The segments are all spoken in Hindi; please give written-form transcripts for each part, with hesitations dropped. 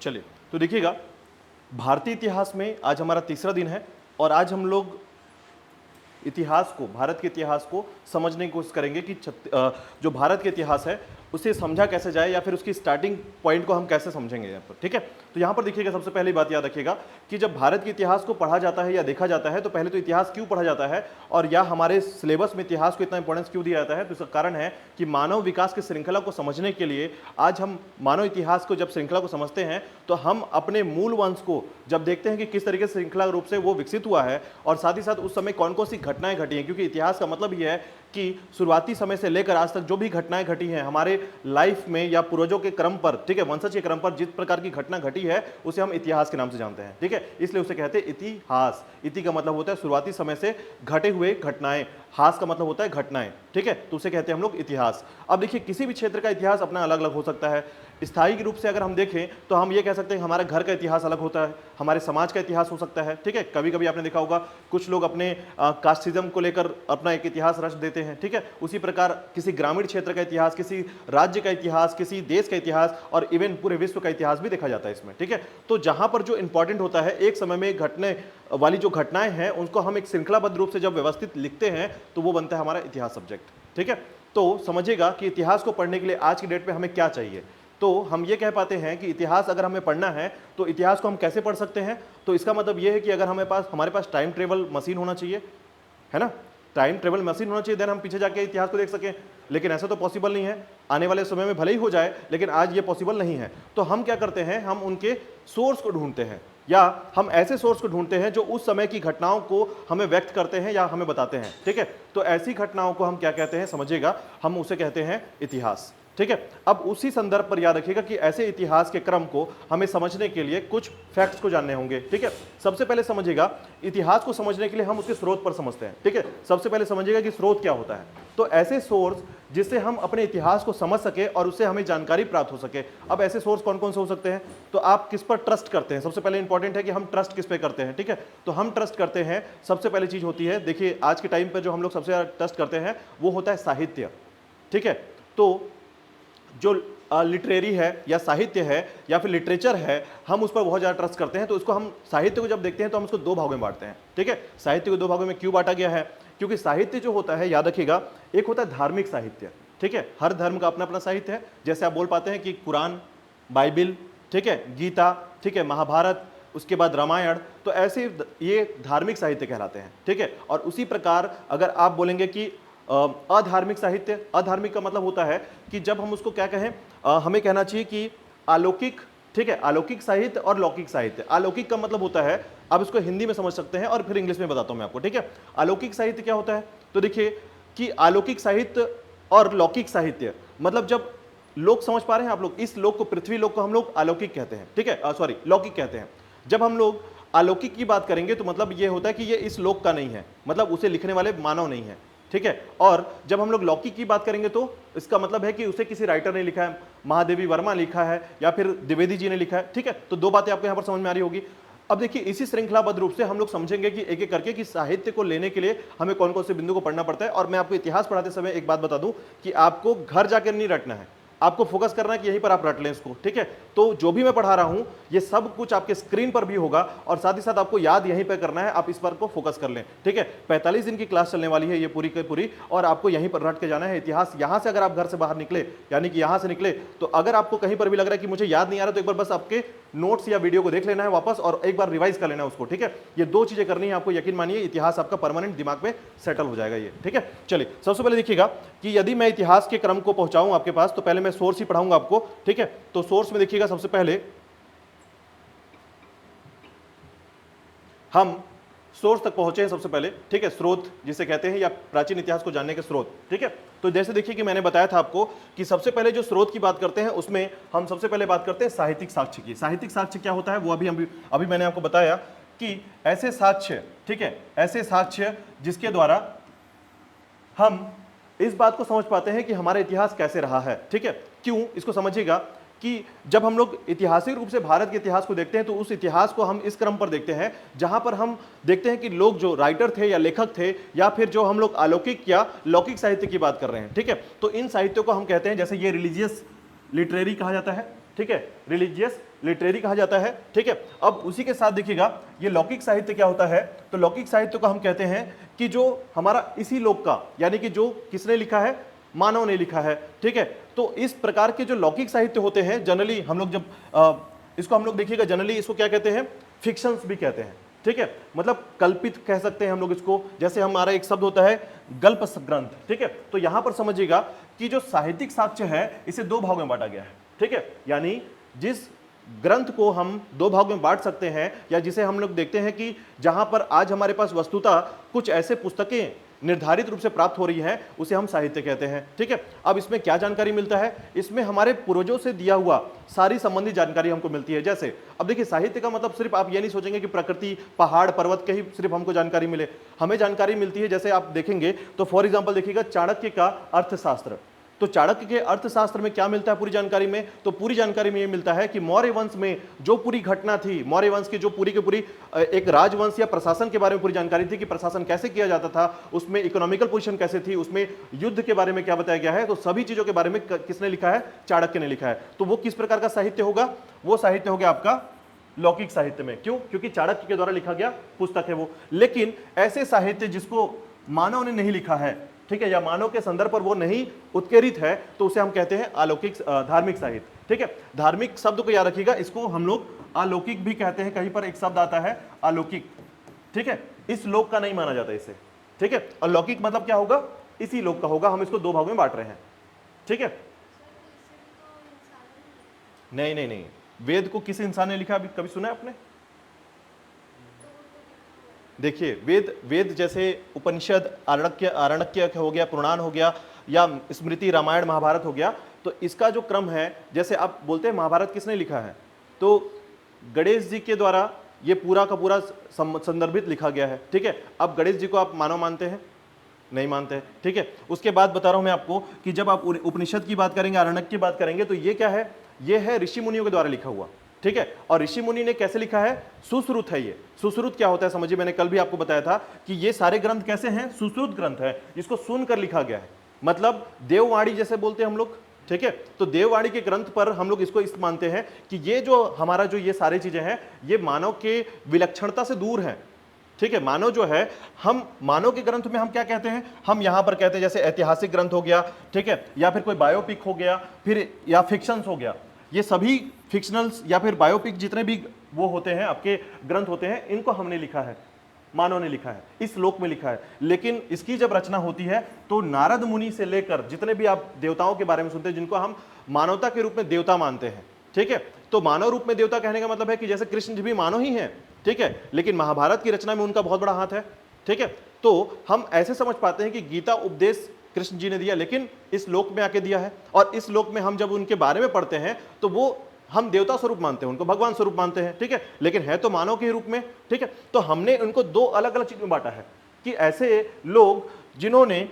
चलिए, तो देखिएगा, भारतीय इतिहास में आज हमारा तीसरा दिन है और आज हम लोग इतिहास को, भारत के इतिहास को समझने की कोशिश करेंगे कि जो भारत के इतिहास है उसे समझा कैसे जाए या फिर उसकी स्टार्टिंग पॉइंट को हम कैसे समझेंगे यहाँ पर। ठीक है, तो यहाँ पर देखिएगा, सबसे पहली बात याद रखिएगा कि जब भारत के इतिहास को पढ़ा जाता है या देखा जाता है तो पहले तो इतिहास क्यों पढ़ा जाता है और या हमारे सिलेबस में इतिहास को इतना इंपॉर्टेंस क्यों दिया जाता है। तो इसका कारण है कि मानव विकास की श्रृंखला को समझने के लिए आज हम मानव इतिहास को जब श्रृंखला को समझते हैं तो हम अपने मूल वंश को जब देखते हैं कि किस तरीके से श्रृंखला रूप से वो विकसित हुआ है और साथ ही साथ उस समय कौन कौन सी घटनाएं घटी हैं, क्योंकि इतिहास का मतलब ये है कि शुरुआती समय से लेकर आज तक जो भी घटनाएं घटी हैं हमारे लाइफ में या पूर्वजों के क्रम पर, ठीक है, वंशज के क्रम पर जिस प्रकार की घटना घटी है उसे हम इतिहास के नाम से जानते हैं। ठीक है, इसलिए उसे कहते हैं इतिहास। इति का मतलब होता है शुरुआती समय से घटे हुए घटनाएं, हास का मतलब होता है घटनाएं। ठीक है, तो उसे कहते हैं हम लोग इतिहास। अब देखिए, किसी भी क्षेत्र का इतिहास अपना अलग अलग हो सकता है। स्थायी रूप से अगर हम देखें तो हम ये कह सकते हैं हमारे घर का इतिहास अलग होता है, हमारे समाज का इतिहास हो सकता है। ठीक है, कभी कभी आपने देखा होगा कुछ लोग अपने कास्टिज्म को लेकर अपना एक इतिहास रच देते हैं। ठीक है, उसी प्रकार किसी ग्रामीण क्षेत्र का इतिहास, किसी राज्य का इतिहास, किसी देश का इतिहास और इवन पूरे विश्व का इतिहास भी देखा जाता है इसमें। ठीक है, तो जहां पर जो इंपॉर्टेंट होता है एक समय में घटने वाली जो घटनाएं हैं उनको हम एक श्रृंखलाबद्ध रूप से जब व्यवस्थित लिखते हैं तो वो बनता है हमारा इतिहास सब्जेक्ट। ठीक है, तो समझिएगा कि इतिहास को पढ़ने के लिए आज की डेट पे हमें क्या चाहिए। तो हम ये कह पाते हैं कि इतिहास अगर हमें पढ़ना है तो इतिहास को हम कैसे पढ़ सकते हैं। तो इसका मतलब ये है कि अगर हमारे पास टाइम ट्रेवल मशीन होना चाहिए, है ना, टाइम ट्रेवल मशीन होना चाहिए, देन हम पीछे जाके इतिहास को देख सकें। लेकिन ऐसा तो पॉसिबल नहीं है, आने वाले समय में भले ही हो जाए लेकिन आज ये पॉसिबल नहीं है। तो हम क्या करते हैं, हम उनके सोर्स को ढूंढते हैं या हम ऐसे सोर्स को ढूंढते हैं जो उस समय की घटनाओं को हमें व्यक्त करते हैं या हमें बताते हैं। ठीक है, तो ऐसी घटनाओं को हम क्या कहते हैं, समझिएगा, हम उसे कहते हैं इतिहास। ठीक है, अब उसी संदर्भ पर याद रखिएगा कि ऐसे इतिहास के क्रम को हमें समझने के लिए कुछ फैक्ट्स को जानने होंगे। ठीक है, सबसे पहले समझिएगा, इतिहास को समझने के लिए हम उसके स्रोत पर समझते हैं। ठीक है, सबसे पहले समझिएगा कि स्रोत क्या होता है। तो ऐसे सोर्स जिससे हम अपने इतिहास को समझ सके और उससे हमें जानकारी प्राप्त हो सके। अब ऐसे सोर्स कौन कौन से हो सकते हैं, तो आप किस पर ट्रस्ट करते हैं। सबसे पहले इंपॉर्टेंट है कि हम ट्रस्ट किस पे करते हैं। ठीक है, तो हम ट्रस्ट करते हैं, सबसे पहली चीज होती है, देखिए आज के टाइम पर जो हम लोग सबसे ज्यादा ट्रस्ट करते हैं वो होता है साहित्य। ठीक है, तो जो लिटरेरी है या साहित्य है या फिर लिटरेचर है, हम उस पर बहुत ज़्यादा ट्रस्ट करते हैं। तो इसको हम साहित्य को जब देखते हैं तो हम उसको दो भागों में बांटते हैं। ठीक है, साहित्य को दो भागों में क्यों बांटा गया है, क्योंकि साहित्य जो होता है, याद रखिएगा, एक होता है धार्मिक साहित्य। ठीक है, हर धर्म का अपना अपना साहित्य है। जैसे आप बोल पाते हैं कि कुरान, बाइबिल, ठीक है, गीता, ठीक है, महाभारत, उसके बाद रामायण, तो ऐसे ये धार्मिक साहित्य कहलाते हैं। ठीक है, और उसी प्रकार अगर आप बोलेंगे कि अधार्मिक साहित्य, अधार्मिक का मतलब होता है कि जब हम उसको क्या कहें, हमें कहना चाहिए कि अलौकिक। ठीक है, अलौकिक साहित्य और लौकिक साहित्य। अलौकिक का मतलब होता है, आप इसको हिंदी में समझ सकते हैं और फिर इंग्लिश में बताता हूं मैं आपको। ठीक है, अलौकिक साहित्य क्या होता है, तो देखिए कि अलौकिक साहित्य और लौकिक साहित्य, मतलब जब लोग समझ पा रहे हैं आप लोग, इस लोक को, पृथ्वी लोक को हम लोग अलौकिक कहते हैं। ठीक है, सॉरी, लौकिक कहते हैं। जब हम लोग अलौकिक की बात करेंगे तो मतलब ये होता है कि ये इस लोक का नहीं है, मतलब उसे लिखने वाले मानव नहीं है। ठीक है, और जब हम लोग लौकिक की बात करेंगे तो इसका मतलब है कि उसे किसी राइटर ने लिखा है, महादेवी वर्मा लिखा है या फिर द्विवेदी जी ने लिखा है। ठीक है, तो दो बातें आपको यहाँ पर समझ में आ रही होगी। अब देखिए, इसी श्रृंखलाबद्ध रूप से हम लोग समझेंगे कि एक एक करके कि साहित्य को लेने के लिए हमें कौन कौन से बिंदु को पढ़ना पड़ता है। और मैं आपको इतिहास पढ़ाते समय एक बात बता दूं कि आपको घर जाकर नहीं रटना है, आपको फोकस करना है कि यहीं पर आप रट लें इसको। ठीक है, तो जो भी मैं पढ़ा रहा हूं ये सब कुछ आपके स्क्रीन पर भी होगा और साथ ही साथ आपको याद यहीं पर करना है, आप इस पर को फोकस कर लें। ठीक है, 45 दिन की क्लास चलने वाली है ये पूरी की पूरी, और आपको यहीं पर रट के जाना है इतिहास। यहां से अगर आप घर से बाहर निकले, यानी कि यहां से निकले, तो अगर आपको कहीं पर भी लग रहा है कि मुझे याद नहीं आ रहा, तो एक बार बस आपके नोट्स या वीडियो को देख लेना है वापस और एक बार रिवाइज कर लेना है उसको। ठीक है, ये दो चीजें करनी है आपको, यकीन मानिए इतिहास आपका परमानेंट दिमाग में सेटल हो जाएगा ये। ठीक है, चलिए सबसे पहले देखिएगा कि यदि मैं इतिहास के क्रम को पहुंचाऊं आपके पास तो पहले मैं सोर्स ही पढ़ाऊंगा आपको। ठीक है, तो सोर्स में देखिएगा, सबसे पहले हम सोर्स तक पहुंचे हैं सबसे पहले। ठीक है, स्रोत जिसे कहते हैं या प्राचीन इतिहास को जानने के स्रोत। ठीक है, तो जैसे देखिए कि मैंने बताया था आपको कि सबसे पहले जो स्रोत की बात करते हैं उसमें हम सबसे पहले बात करते हैं साहित्यिक साक्ष्य की। साहित्यिक साक्ष्य क्या होता है वो अभी मैंने आपको बताया कि ऐसे साक्ष्य, ठीक है, ऐसे साक्ष्य जिसके द्वारा हम इस बात को समझ पाते हैं कि हमारा इतिहास कैसे रहा है। ठीक है, क्यों, इसको समझिएगा कि जब हम लोग ऐतिहासिक रूप से भारत के इतिहास को देखते हैं तो उस इतिहास को हम इस क्रम पर देखते हैं जहां पर हम देखते हैं कि लोग जो राइटर थे या लेखक थे या फिर जो हम लोग अलौकिक या लौकिक साहित्य की बात कर रहे हैं। ठीक है, तो इन साहित्यों को हम कहते हैं, जैसे ये रिलीजियस लिटरेरी कहा जाता है। ठीक है, रिलीजियस लिटरेरी कहा जाता है। ठीक है, अब उसी के साथ देखिएगा ये लौकिक साहित्य क्या होता है, तो लौकिक साहित्य को हम कहते हैं कि जो हमारा इसी लोक का, यानी कि जो किसने लिखा है, मानव ने लिखा है। ठीक है, तो इस प्रकार के जो लौकिक साहित्य होते हैं जनरली हम लोग जब इसको हम लोग देखिएगा जनरली इसको क्या कहते हैं, फिक्शंस भी कहते हैं। ठीक है, मतलब कल्पित कह सकते हैं हम लोग इसको, जैसे हमारा एक शब्द होता है गल्प ग्रंथ। ठीक है, तो यहां पर समझिएगा कि जो साहित्यिक साक्ष्य है इसे दो भागों में बांटा गया है। ठीक है, यानी जिस ग्रंथ को हम दो भागों में बांट सकते हैं, या जिसे हम लोग देखते हैं कि जहां पर आज हमारे पास वस्तुतः कुछ ऐसे पुस्तकें निर्धारित रूप से प्राप्त हो रही है, उसे हम साहित्य कहते हैं। ठीक है, अब इसमें क्या जानकारी मिलता है, इसमें हमारे पूर्वजों से दिया हुआ सारी संबंधित जानकारी हमको मिलती है। जैसे अब देखिए साहित्य का मतलब सिर्फ आप ये नहीं सोचेंगे कि प्रकृति, पहाड़, पर्वत के ही सिर्फ हमको जानकारी मिले, हमें जानकारी मिलती है। जैसे आप देखेंगे तो फॉर एग्जाम्पल देखिएगा चाणक्य का अर्थशास्त्र, तो चाणक्य के अर्थशास्त्र में क्या मिलता है पूरी जानकारी में, तो पूरी जानकारी में ये मिलता है कि मौर्य वंश में जो पूरी घटना थी, मौर्य वंश की जो पूरी की पूरी एक राजवंश या प्रशासन के बारे में पूरी जानकारी थी कि प्रशासन कैसे किया जाता था, उसमें इकोनॉमिकल पोजीशन कैसे थी, उसमें युद्ध के बारे में क्या बताया गया है, तो सभी चीजों के बारे में किसने लिखा है, चाणक्य ने लिखा है। तो वो किस प्रकार का साहित्य होगा, वो साहित्य हो गया आपका लौकिक साहित्य में। क्यों, क्योंकि चाणक्य के द्वारा लिखा गया पुस्तक है वो। लेकिन ऐसे साहित्य जिसको मानव ने नहीं लिखा है, ठीक है, या मानव के संदर्भ पर वो नहीं उत्केरित है, तो उसे हम कहते हैं अलौकिक, धार्मिक साहित्य। ठीक है, धार्मिक शब्द को याद रखिएगा, इसको हम लोग अलौकिक भी कहते हैं। कहीं पर एक शब्द आता है अलौकिक, ठीक है, इस लोक का नहीं माना जाता इसे। ठीक है, अलौकिक मतलब क्या होगा, इसी लोक का होगा। हम इसको दो भागों में बांट रहे हैं। ठीक है, नहीं नहीं नहीं, वेद को किस इंसान ने लिखा, अभी कभी सुना है आपने? देखिए वेद जैसे उपनिषद, आरण्यक हो गया, पुराण हो गया, या स्मृति, रामायण, महाभारत हो गया, तो इसका जो क्रम है, जैसे आप बोलते हैं महाभारत किसने लिखा है, तो गणेश जी के द्वारा ये पूरा का पूरा संदर्भित लिखा गया है। ठीक है, अब गणेश जी को आप मानव मानते हैं, नहीं मानते हैं। ठीक है, उसके बाद बता रहा हूं मैं आपको कि जब आप उपनिषद की बात करेंगे, आरण्यक की बात करेंगे, तो ये क्या है, ये है ऋषि मुनियों के द्वारा लिखा हुआ। ठीक है, और ऋषि मुनि ने कैसे लिखा है, सुश्रुत है ये। सुश्रुत क्या होता है समझिए, मैंने कल भी आपको बताया था कि ये सारे ग्रंथ कैसे हैं, सुश्रुत ग्रंथ है, जिसको सुनकर लिखा गया है, मतलब देववाणी जैसे बोलते हैं हम लोग। ठीक है, तो देववाणी के ग्रंथ पर हम लोग इसको इस मानते हैं कि ये जो हमारा जो ये सारी चीजें हैं, ये मानव के विलक्षणता से दूर है। ठीक है, मानव जो है, हम मानव के ग्रंथ में हम क्या कहते हैं, हम यहां पर कहते हैं जैसे ऐतिहासिक ग्रंथ हो गया, ठीक है, या फिर कोई बायोपिक हो गया, फिर या फिक्शंस हो गया, ये सभी फिक्शनल्स या फिर बायोपिक जितने भी वो होते हैं, आपके ग्रंथ होते हैं, इनको हमने लिखा है, मानव ने लिखा है, इस लोक में लिखा है। लेकिन इसकी जब रचना होती है तो नारद मुनि से लेकर जितने भी आप देवताओं के बारे में सुनते हैं, जिनको हम मानवता के रूप में देवता मानते हैं, ठीक है, तो मानव रूप में देवता कहने का मतलब है कि जैसे कृष्ण जी भी मानव ही हैं, ठीक है, लेकिन महाभारत की रचना में उनका बहुत बड़ा हाथ है। ठीक है, तो हम ऐसे समझ पाते हैं कि गीता उपदेश कृष्ण जी ने दिया, लेकिन इस लोक में आके दिया है, और इस लोक में हम जब उनके बारे में पढ़ते हैं तो वो हम देवता स्वरूप मानते हैं, उनको भगवान स्वरूप मानते हैं। ठीक है, लेकिन है तो मानव के रूप में। ठीक है, तो हमने उनको दो अलग अलग चीज में बांटा है कि ऐसे लोग जिन्होंने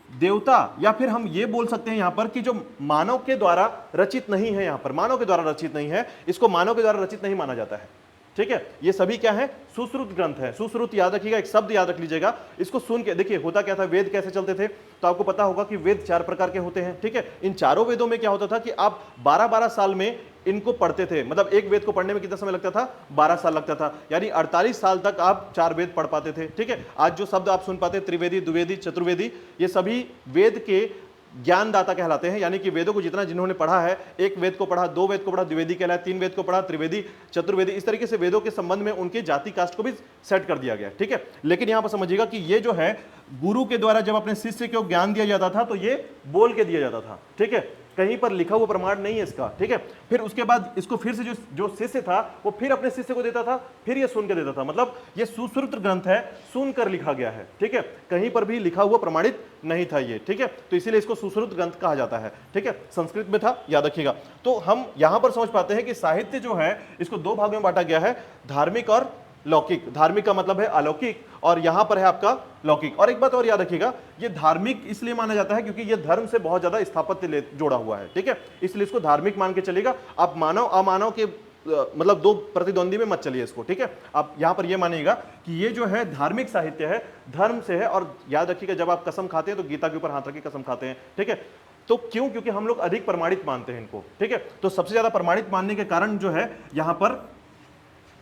देवता, या फिर हम ये बोल सकते हैं यहां पर कि जो मानव के द्वारा रचित नहीं है, यहां पर मानव के द्वारा रचित नहीं है, इसको मानव के द्वारा रचित नहीं माना जाता है। ठीक है, ये सभी क्या है, सुश्रुत ग्रंथ है। सुश्रुत याद रखिएगा, एक शब्द याद रख लीजिएगा, इसको सुन के देखिए होता क्या था, वेद कैसे चलते थे, तो आपको पता होगा कि वेद 4 प्रकार के होते हैं। ठीक है, इन चारों वेदों में क्या होता था कि आप 12-12 साल में इनको पढ़ते थे, मतलब एक वेद को पढ़ने में कितना समय लगता था, 12 साल लगता था, यानी 48 साल तक आप 4 वेद पढ़ पाते थे। ठीक है, आज जो शब्द आप सुन पाते, त्रिवेदी, द्विवेदी, चतुर्वेदी, ये सभी वेद के ज्ञानदाता कहलाते हैं, यानी कि वेदों को जितना जिन्होंने पढ़ा है, एक वेद को पढ़ा, 2 वेद को पढ़ा, द्विवेदी कहलाया, 3 वेद को पढ़ा, त्रिवेदी, चतुर्वेदी, इस तरीके से वेदों के संबंध में उनके जाति कास्ट को भी सेट कर दिया गया। ठीक है, लेकिन यहां पर समझिएगा कि ये जो है गुरु के द्वारा जब अपने शिष्य को ज्ञान दिया जाता था तो ये बोल के दिया जाता था। ठीक है, कहीं पर लिखा हुआ प्रमाण नहीं है इसका। ठीक है, फिर उसके बाद इसको फिर से जो शिष्य था वो फिर अपने शिष्य को देता था, फिर ये सुन के देता था, मतलब ये सुश्रुत ग्रंथ है, सुनकर लिखा गया है। ठीक है, कहीं पर भी लिखा हुआ प्रमाणित नहीं था ये। ठीक है, तो इसीलिए इसको सुश्रुत ग्रंथ कहा जाता है। ठीक है, संस्कृत में था, याद रखिएगा। तो हम यहां पर समझ पाते हैं कि साहित्य जो है इसको 2 भागों में बांटा गया है, धार्मिक और लौकिक। धार्मिक का मतलब है अलौकिक, और यहां पर है आपका लौकिक। और एक बात और याद रखिएगा, ये धार्मिक इसलिए माना जाता है क्योंकि ये धर्म से बहुत ज्यादा स्थापत्य जोड़ा हुआ है। ठीक है, इसलिए इसको धार्मिक मान के चलेगा। आप मानव अमानव के मतलब दो प्रतिद्वंदी में मत चलिए इसको, ठीक है। आप यहां पर ये मानिएगा कि ये जो है धार्मिक साहित्य है, धर्म से है, और याद रखिएगा जब आप कसम खाते हैं तो गीता के ऊपर हाथ रख के कसम खाते हैं, ठीक है। तो क्यों? क्योंकि हम लोग अधिक प्रमाणित मानते हैं इनको, ठीक है। तो सबसे ज्यादा प्रमाणित मानने के कारण जो है यहां पर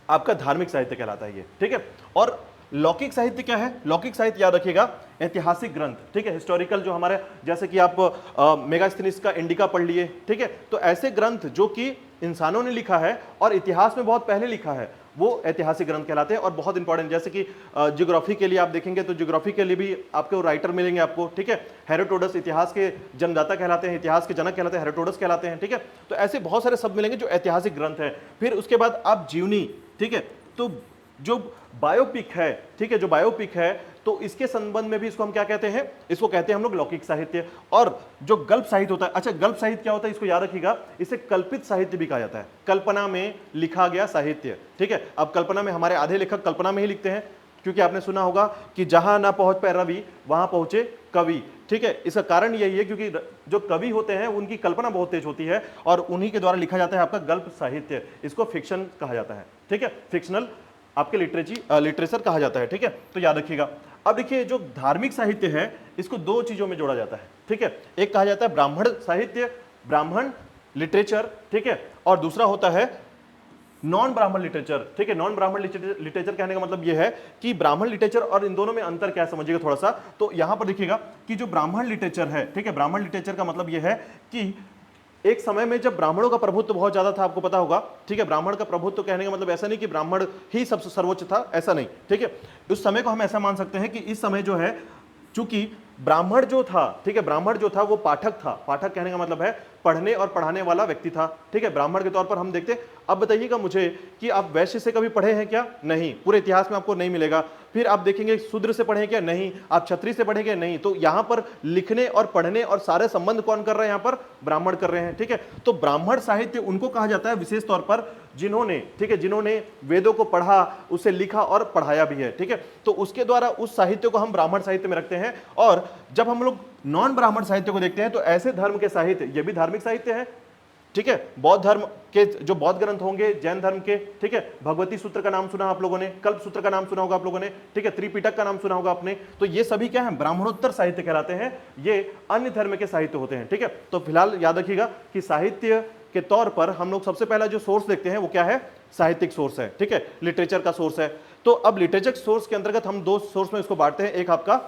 आपका धार्मिक साहित्य कहलाता है ये, ठीक है। और लौकिक साहित्य क्या है? लौकिक साहित्य याद रखिएगा ऐतिहासिक ग्रंथ, ठीक है, हिस्टोरिकल जो हमारे, जैसे कि आप मेगास्थनीज का इंडिका पढ़ लिए, ठीक है। तो ऐसे ग्रंथ जो कि इंसानों ने लिखा है और इतिहास में बहुत पहले लिखा है, वो ऐतिहासिक ग्रंथ कहलाते हैं। और बहुत इंपॉर्टेंट, जैसे कि ज्योग्राफी के लिए आप देखेंगे तो ज्योग्राफी के लिए भी आपको राइटर मिलेंगे आपको, ठीक है। हेरोडोटस इतिहास के जन्मदाता कहलाते हैं, इतिहास के जनक कहलाते हैं, हेरोडोटस कहलाते हैं, ठीक है। तो ऐसे बहुत सारे शब्द मिलेंगे जो ऐतिहासिक ग्रंथ है। फिर उसके बाद आप जीवनी, ठीक है, तो जो बायोपिक है, ठीक है, जो बायोपिक है, तो इसके संबंध में भी इसको हम क्या कहते हैं? इसको कहते हैं हम लोग लौकिक साहित्य। और जो गल्प साहित्य होता है, अच्छा गल्प साहित्य क्या होता है इसको याद रखिएगा, इसे कल्पित साहित्य भी कहा जाता है, कल्पना में लिखा गया साहित्य, ठीक है। अब कल्पना में हमारे आधे लेखक कल्पना में ही लिखते हैं, क्योंकि आपने सुना होगा कि जहां ना पहुंच पाए रवि वहां पहुंचे कवि, ठीक है। इसका कारण यही है क्योंकि जो कवि होते हैं उनकी कल्पना बहुत तेज होती है और उन्हीं के द्वारा लिखा जाता है आपका गल्प साहित्य, इसको फिक्शन कहा जाता है, ठीक है, फिक्शनल आपके लिटरेचर कहा जाता है, ठीक है। तो याद रखिएगा। अब देखिए जो धार्मिक साहित्य है इसको दो चीजों में जोड़ा जाता है, ठीक है। एक कहा जाता है ब्राह्मण साहित्य, ब्राह्मण लिटरेचर, ठीक है, और दूसरा होता है नॉन ब्राह्मण लिटरेचर, ठीक है। नॉन ब्राह्मण लिटरेचर कहने का मतलब यह है कि ब्राह्मण लिटरेचर और इन दोनों में अंतर क्या है समझिएगा थोड़ा सा। तो यहां पर देखिएगा कि जो ब्राह्मण लिटरेचर है, ठीक है, ब्राह्मण लिटरेचर का मतलब यह है कि एक समय में जब ब्राह्मणों का प्रभुत्व बहुत ज्यादा था, आपको पता होगा, ठीक है। ब्राह्मण का प्रभुत्व कहने का मतलब ऐसा नहीं कि ब्राह्मण ही सबसे सर्वोच्च था, ऐसा नहीं, ठीक है। उस समय को हम ऐसा मान सकते हैं कि इस समय जो है, चूंकि ब्राह्मण जो था, ठीक है, ब्राह्मण जो था वो पाठक था। पाठक कहने का मतलब है पढ़ने और पढ़ाने वाला व्यक्ति था, ठीक है, ब्राह्मण के तौर पर हम देखते। अब बताइएगा मुझे कि आप वैश्य से कभी पढ़े हैं क्या? नहीं, पूरे इतिहास में आपको नहीं मिलेगा। फिर आप देखेंगे शूद्र से पढ़े क्या? नहीं। आप क्षत्रिय से पढ़े क्या? नहीं। तो यहां पर लिखने और पढ़ने और सारे संबंध कौन कर रहे हैं? यहां पर ब्राह्मण कर रहे हैं, ठीक है। तो ब्राह्मण साहित्य उनको कहा जाता है विशेष तौर पर जिन्होंने, ठीक है, जिन्होंने वेदों को पढ़ा, उसे लिखा और पढ़ाया भी है, ठीक है। तो उसके द्वारा उस साहित्य को हम ब्राह्मण साहित्य में रखते हैं। और जब हम लोग नॉन ब्राह्मण साहित्य को देखते हैं तो ऐसे धर्म के साहित्य, ये भी धार्मिक साहित्य है, ठीक है। बौद्ध धर्म के जो बौद्ध ग्रंथ होंगे, जैन धर्म के, ठीक है, भगवती सूत्र का नाम सुना आप लोगों ने, कल्प सूत्र का नाम सुना होगा आप लोगों ने, ठीक है, त्रिपिटक का नाम सुना होगा आपने। तो ये सभी क्या है? ब्राह्मणोत्तर साहित्य कहलाते हैं, ये अन्य धर्म के साहित्य होते हैं, ठीक है। तो फिलहाल याद रखिएगा कि साहित्य के तौर पर हम लोग सबसे पहला जो सोर्स देखते हैं वो क्या है? साहित्यिक सोर्स है, ठीक है, लिटरेचर का सोर्स है। तो अब लिटरेचर सोर्स के अंतर्गत हम दो सोर्स में इसको बांटते हैं, एक आपका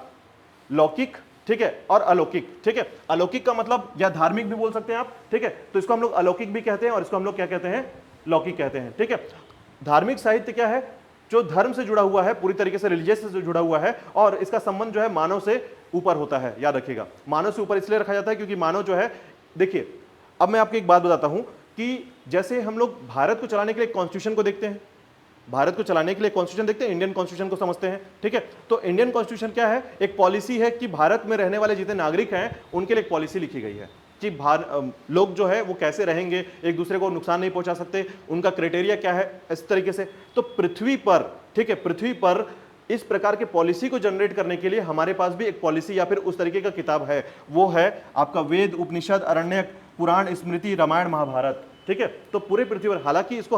लौकिक, ठीक है, और अलौकिक, ठीक है। अलौकिक का मतलब या धार्मिक भी बोल सकते हैं आप, ठीक है। तो इसको हम लोग अलौकिक भी कहते हैं और इसको हम लोग क्या कहते हैं? लौकिक कहते हैं, ठीक है। धार्मिक साहित्य क्या है? जो धर्म से जुड़ा हुआ है, पूरी तरीके से रिलीजियस से जुड़ा हुआ है, और इसका संबंध जो है मानव से ऊपर होता है। याद रखिएगा, मानव से ऊपर इसलिए रखा जाता है क्योंकि मानव जो है, देखिए अब मैं आपको एक बात बताता हूं कि जैसे हम लोग भारत को चलाने के लिए कॉन्स्टिट्यूशन को देखते हैं, भारत को चलाने के लिए कॉन्स्टिट्यूशन देखते हैं, इंडियन कॉन्स्टिट्यूशन को समझते हैं, ठीक है। तो इंडियन कॉन्स्टिट्यूशन क्या है? एक पॉलिसी है कि भारत में रहने वाले जितने नागरिक हैं उनके लिए एक पॉलिसी लिखी गई है कि लोग जो है वो कैसे रहेंगे, एक दूसरे को नुकसान नहीं पहुंचा सकते, उनका क्राइटेरिया क्या है, इस तरीके से। तो पृथ्वी पर, ठीक है, पृथ्वी पर इस प्रकार के पॉलिसी को जनरेट करने के लिए हमारे पास भी एक पॉलिसी या फिर उस तरीके का किताब है, वो है आपका वेद, उपनिषद, अरण्यक, पुराण, स्मृति, रामायण, महाभारत, ठीक है। तो पूरे पृथ्वी पर, हालांकि इसको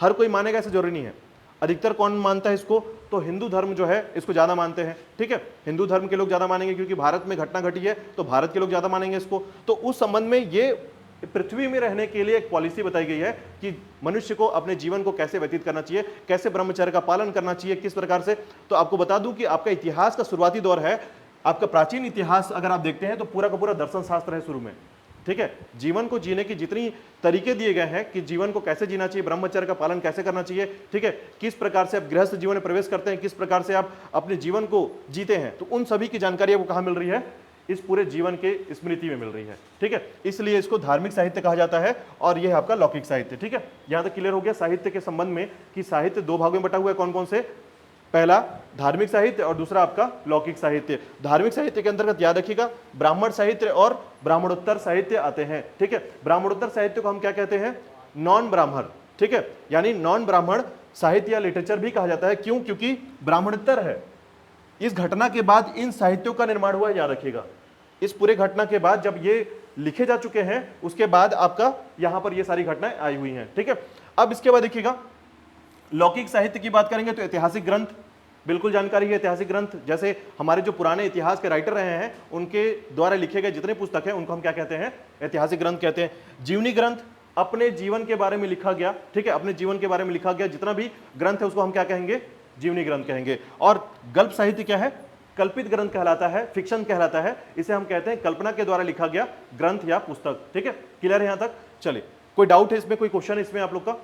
हर कोई मानेगा ऐसा जरूरी नहीं है, अधिकतर कौन मानता है इसको? तो हिंदू धर्म जो है इसको ज्यादा मानते हैं, ठीक है। हिंदू धर्म के लोग ज्यादा मानेंगे क्योंकि भारत में घटना घटी है, तो भारत के लोग ज्यादा मानेंगे इसको। तो उस संबंध में ये पृथ्वी में रहने के लिए एक पॉलिसी बताई गई है कि मनुष्य को अपने जीवन को कैसे व्यतीत करना चाहिए, कैसे ब्रह्मचर्य का पालन करना चाहिए, किस प्रकार से। तो आपको बता दूं कि आपका इतिहास का शुरुआती दौर है, आपका प्राचीन इतिहास अगर आप देखते हैं तो पूरा का पूरा दर्शन शास्त्र है शुरू में, ठीक है। जीवन को जीने की जितनी तरीके दिए गए हैं कि जीवन को कैसे जीना चाहिए, ब्रह्मचर्य का पालन कैसे करना चाहिए, ठीक है, किस प्रकार से आप गृहस्थ जीवन में प्रवेश करते हैं, किस प्रकार से आप अपने जीवन को जीते हैं, तो उन सभी की जानकारी आपको कहां मिल रही है? इस पूरे जीवन के स्मृति में मिल रही है, ठीक है। इसलिए इसको धार्मिक साहित्य कहा जाता है और यह आपका लौकिक साहित्य, ठीक है। यहां तक क्लियर हो गया साहित्य के संबंध में कि साहित्य दो भागों में बटा हुआ है, कौन कौन से? पहला धार्मिक साहित्य और दूसरा आपका लौकिक साहित्य। धार्मिक साहित्य के अंतर्गत याद रखिएगा ब्राह्मण साहित्य और ब्राह्मणोत्तर साहित्य आते हैं, ठीक है। ब्राह्मणोत्तर साहित्य को हम क्या कहते हैं? नॉन ब्राह्मण, ठीक है, यानी नॉन ब्राह्मण साहित्य या लिटरेचर भी कहा जाता है। क्यों? क्योंकि ब्राह्मणोत्तर है। इस घटना के बाद इन साहित्यों का निर्माण हुआ है, याद रखिएगा। इस पूरे घटना के बाद जब ये लिखे जा चुके हैं उसके बाद आपका यहां पर ये सारी घटनाएं आई हुई हैं, ठीक है। अब इसके बाद देखिएगा लौकिक साहित्य की बात करेंगे तो ऐतिहासिक ग्रंथ, बिल्कुल जानकारी है ऐतिहासिक ग्रंथ, जैसे हमारे जो पुराने इतिहास के राइटर रहे हैं उनके द्वारा लिखे गए जितने पुस्तक हैं उनको हम क्या कहते हैं, ऐतिहासिक ग्रंथ कहते हैं। जीवनी ग्रंथ, अपने जीवन के बारे में लिखा गया, ठीक है, अपने जीवन के बारे में लिखा गया जितना भी ग्रंथ है उसको हम क्या कहेंगे, जीवनी ग्रंथ कहेंगे। और गल्प साहित्य क्या है, कल्पित ग्रंथ कहलाता है, फिक्शन कहलाता है, इसे हम कहते हैं कल्पना के द्वारा लिखा गया ग्रंथ या पुस्तक। ठीक है, क्लियर है यहां तक? चलिए, कोई डाउट है इसमें, कोई क्वेश्चन है इसमें आप लोग का?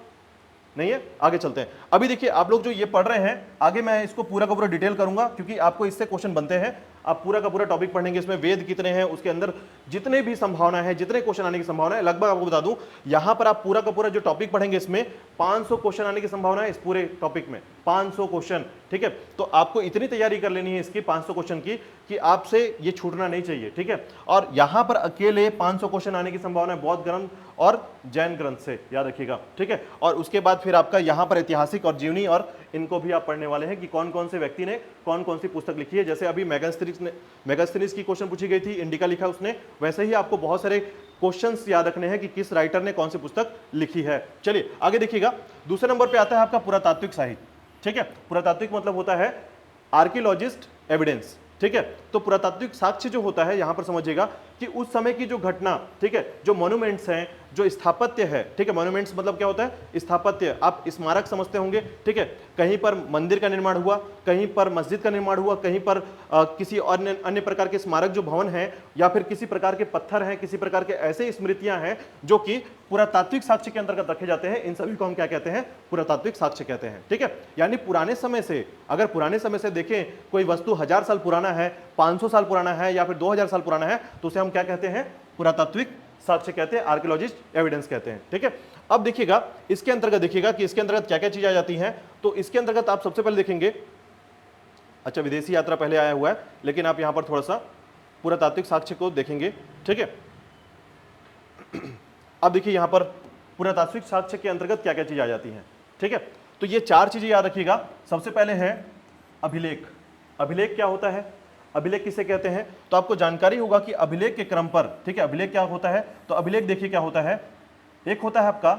नहीं है? आगे चलते हैं। अभी देखिए आप लोग जो ये पढ़ रहे हैं, आगे मैं इसको पूरा का पूरा डिटेल करूंगा क्योंकि आपको इससे क्वेश्चन बनते हैं। आप पूरा का पूरा टॉपिक पढ़ेंगे, इसमें वेद कितने हैं, उसके अंदर जितने भी संभावना है, जितने क्वेश्चन आने की संभावना है, लगभग आपको बता दूं यहां पर आप पूरा का पूरा जो टॉपिक पढ़ेंगे इसमें 500 क्वेश्चन आने की संभावना है, इस पूरे टॉपिक में 500 क्वेश्चन। ठीक है, तो आपको इतनी तैयारी कर लेनी है इसकी 500 क्वेश्चन की कि आपसे ये छूटना नहीं चाहिए। ठीक है, और यहां पर अकेले 500 क्वेश्चन आने की संभावना है बौद्ध ग्रंथ और जैन ग्रंथ से, याद रखिएगा। ठीक है, और उसके बाद फिर आपका यहां पर ऐतिहासिक और जीवनी, और इनको भी आप पढ़ने वाले हैं कि कौन कौन से व्यक्ति ने कौन कौन सी पुस्तक लिखी है। जैसे अभी मेगास्थनीज की क्वेश्चन पूछी गई थी, इंडिका लिखा उसने, वैसे ही आपको बहुत सारे क्वेश्चंस याद रखने हैं कि किस राइटर ने कौन सी पुस्तक लिखी है। चलिए आगे देखिएगा, दूसरे नंबर पे आता है आपका पुरातात्विक साहित्य। ठीक है, पुरातात्विक मतलब होता है आर्कियोलॉजिस्ट एविडेंस। ठीक है, तो पुरातात्विक साक्ष्य जो होता है यहां पर समझिएगा कि उस समय की जो घटना, ठीक है, जो मॉन्यूमेंट्स हैं, जो स्थापत्य है, ठीक है, मॉन्यूमेंट्स मतलब क्या होता है, स्थापत्य, आप स्मारक समझते होंगे। ठीक है, कहीं पर मंदिर का निर्माण हुआ, कहीं पर मस्जिद का निर्माण हुआ, कहीं पर किसी अन्य प्रकार के स्मारक जो भवन हैं, या फिर किसी प्रकार के पत्थर हैं, किसी प्रकार के ऐसे स्मृतियां हैं जो कि पुरातात्विक साक्ष्य के अंतर्गत रखे जाते हैं, इन सभी को हम क्या कहते हैं, पुरातात्विक साक्ष्य कहते हैं। ठीक है, यानी पुराने समय से, अगर पुराने समय से देखें कोई वस्तु 1000 साल पुराना है, 500 साल पुराना है, या फिर 2000 साल पुराना है, तो उसे हम क्या कहते हैं, पुरातात्विक साक्ष्य कहते हैं, आर्कियोलॉजिस्ट एविडेंस कहते हैं। ठीक है, अब देखिएगा इसके अंतर्गत, देखिएगा कि इसके अंतर्गत क्या क्या चीजें आ जाती हैं। तो इसके अंतर्गत आप सबसे पहले देखेंगे, अच्छा विदेशी यात्रा पहले आया हुआ है, लेकिन आप यहां पर थोड़ा सा पुरातात्विक साक्ष्य को देखेंगे। ठीक है, अब देखिए यहां पर पुरातात्विक साक्ष्य के अंतर्गत क्या क्या चीजें आ जाती हैं। ठीक है, तो ये 4 चीजें याद रखिएगा। सबसे पहले है अभिलेख। अभिलेख क्या होता है, अभिलेख किसे कहते हैं, तो आपको जानकारी होगा कि अभिलेख के क्रम पर, ठीक है, अभिलेख क्या होता है, तो अभिलेख देखिए क्या होता है, एक होता है आपका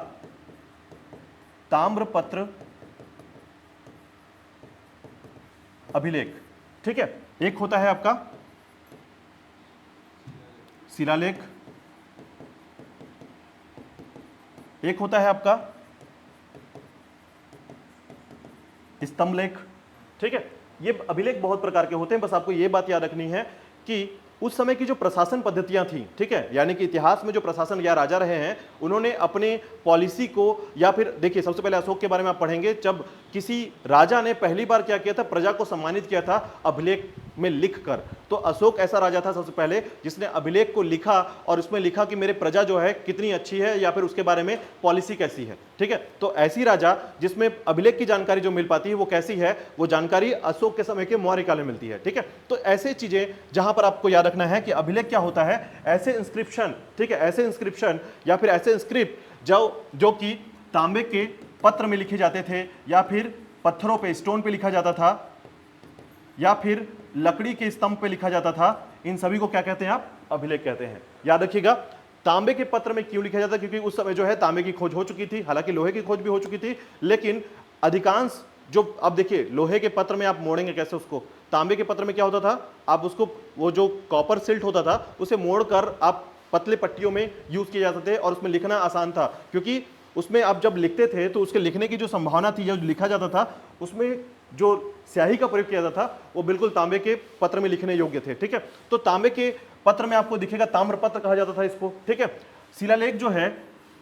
ताम्रपत्र अभिलेख। ठीक है, एक होता है आपका शिलालेख, एक होता है आपका स्तंभलेख। ठीक है, ये अभिलेख बहुत प्रकार के होते हैं, बस आपको ये बात याद रखनी है कि उस समय की जो प्रशासन पद्धतियां थी, ठीक है, यानी कि इतिहास में जो प्रशासन या राजा रहे हैं, उन्होंने अपने पॉलिसी को, या फिर देखिए सबसे पहले अशोक के बारे में आप पढ़ेंगे, जब किसी राजा ने पहली बार क्या किया था, प्रजा को सम्मानित किया था अभिलेख में लिखकर। तो अशोक ऐसा राजा था सबसे पहले जिसने अभिलेख को लिखा और उसमें लिखा कि मेरे प्रजा जो है कितनी अच्छी है, या फिर उसके बारे में पॉलिसी कैसी है। ठीक है, तो ऐसी राजा जिसमें अभिलेख की जानकारी जो मिल पाती है वो कैसी है, वो जानकारी अशोक के समय के मौर्य काल में मिलती है। ठीक है, तो ऐसे चीजें जहां पर आपको याद रखना है कि अभिलेख क्या होता है, ऐसे इंस्क्रिप्शन, ठीक है, ऐसे इंस्क्रिप्शन या फिर ऐसे इंस्क्रिप्ट जो कि तांबे के पत्र में लिखे जाते थे, या फिर पत्थरों पे, स्टोन पे लिखा जाता था, या फिर लकड़ी के स्तंभ पे लिखा जाता था, इन सभी को क्या कहते हैं आप, अभिलेख कहते हैं। याद रखिएगा, तांबे के पत्र में क्यों लिखा जाता है, क्योंकि उस समय जो है तांबे की खोज हो चुकी थी, हालांकि लोहे की खोज भी हो चुकी थी, लेकिन अधिकांश जो, अब देखिए लोहे के पत्र में आप मोड़ेंगे कैसे उसको, तांबे के पत्र में क्या होता था, आप उसको, वो जो कॉपर सिल्ट होता था उसे मोड़कर आप पतले पट्टियों में यूज किए जाते थे, और उसमें लिखना आसान था, क्योंकि उसमें आप जब लिखते थे तो उसके लिखने की जो संभावना थी, जो लिखा जाता था उसमें जो स्याही का प्रयोग किया जाता था वो बिल्कुल तांबे के पत्र में लिखने योग्य थे। ठीक है, तो तांबे के पत्र में आपको दिखेगा, ताम्रपत्र कहा जाता था इसको। ठीक है, शिलालेख जो है,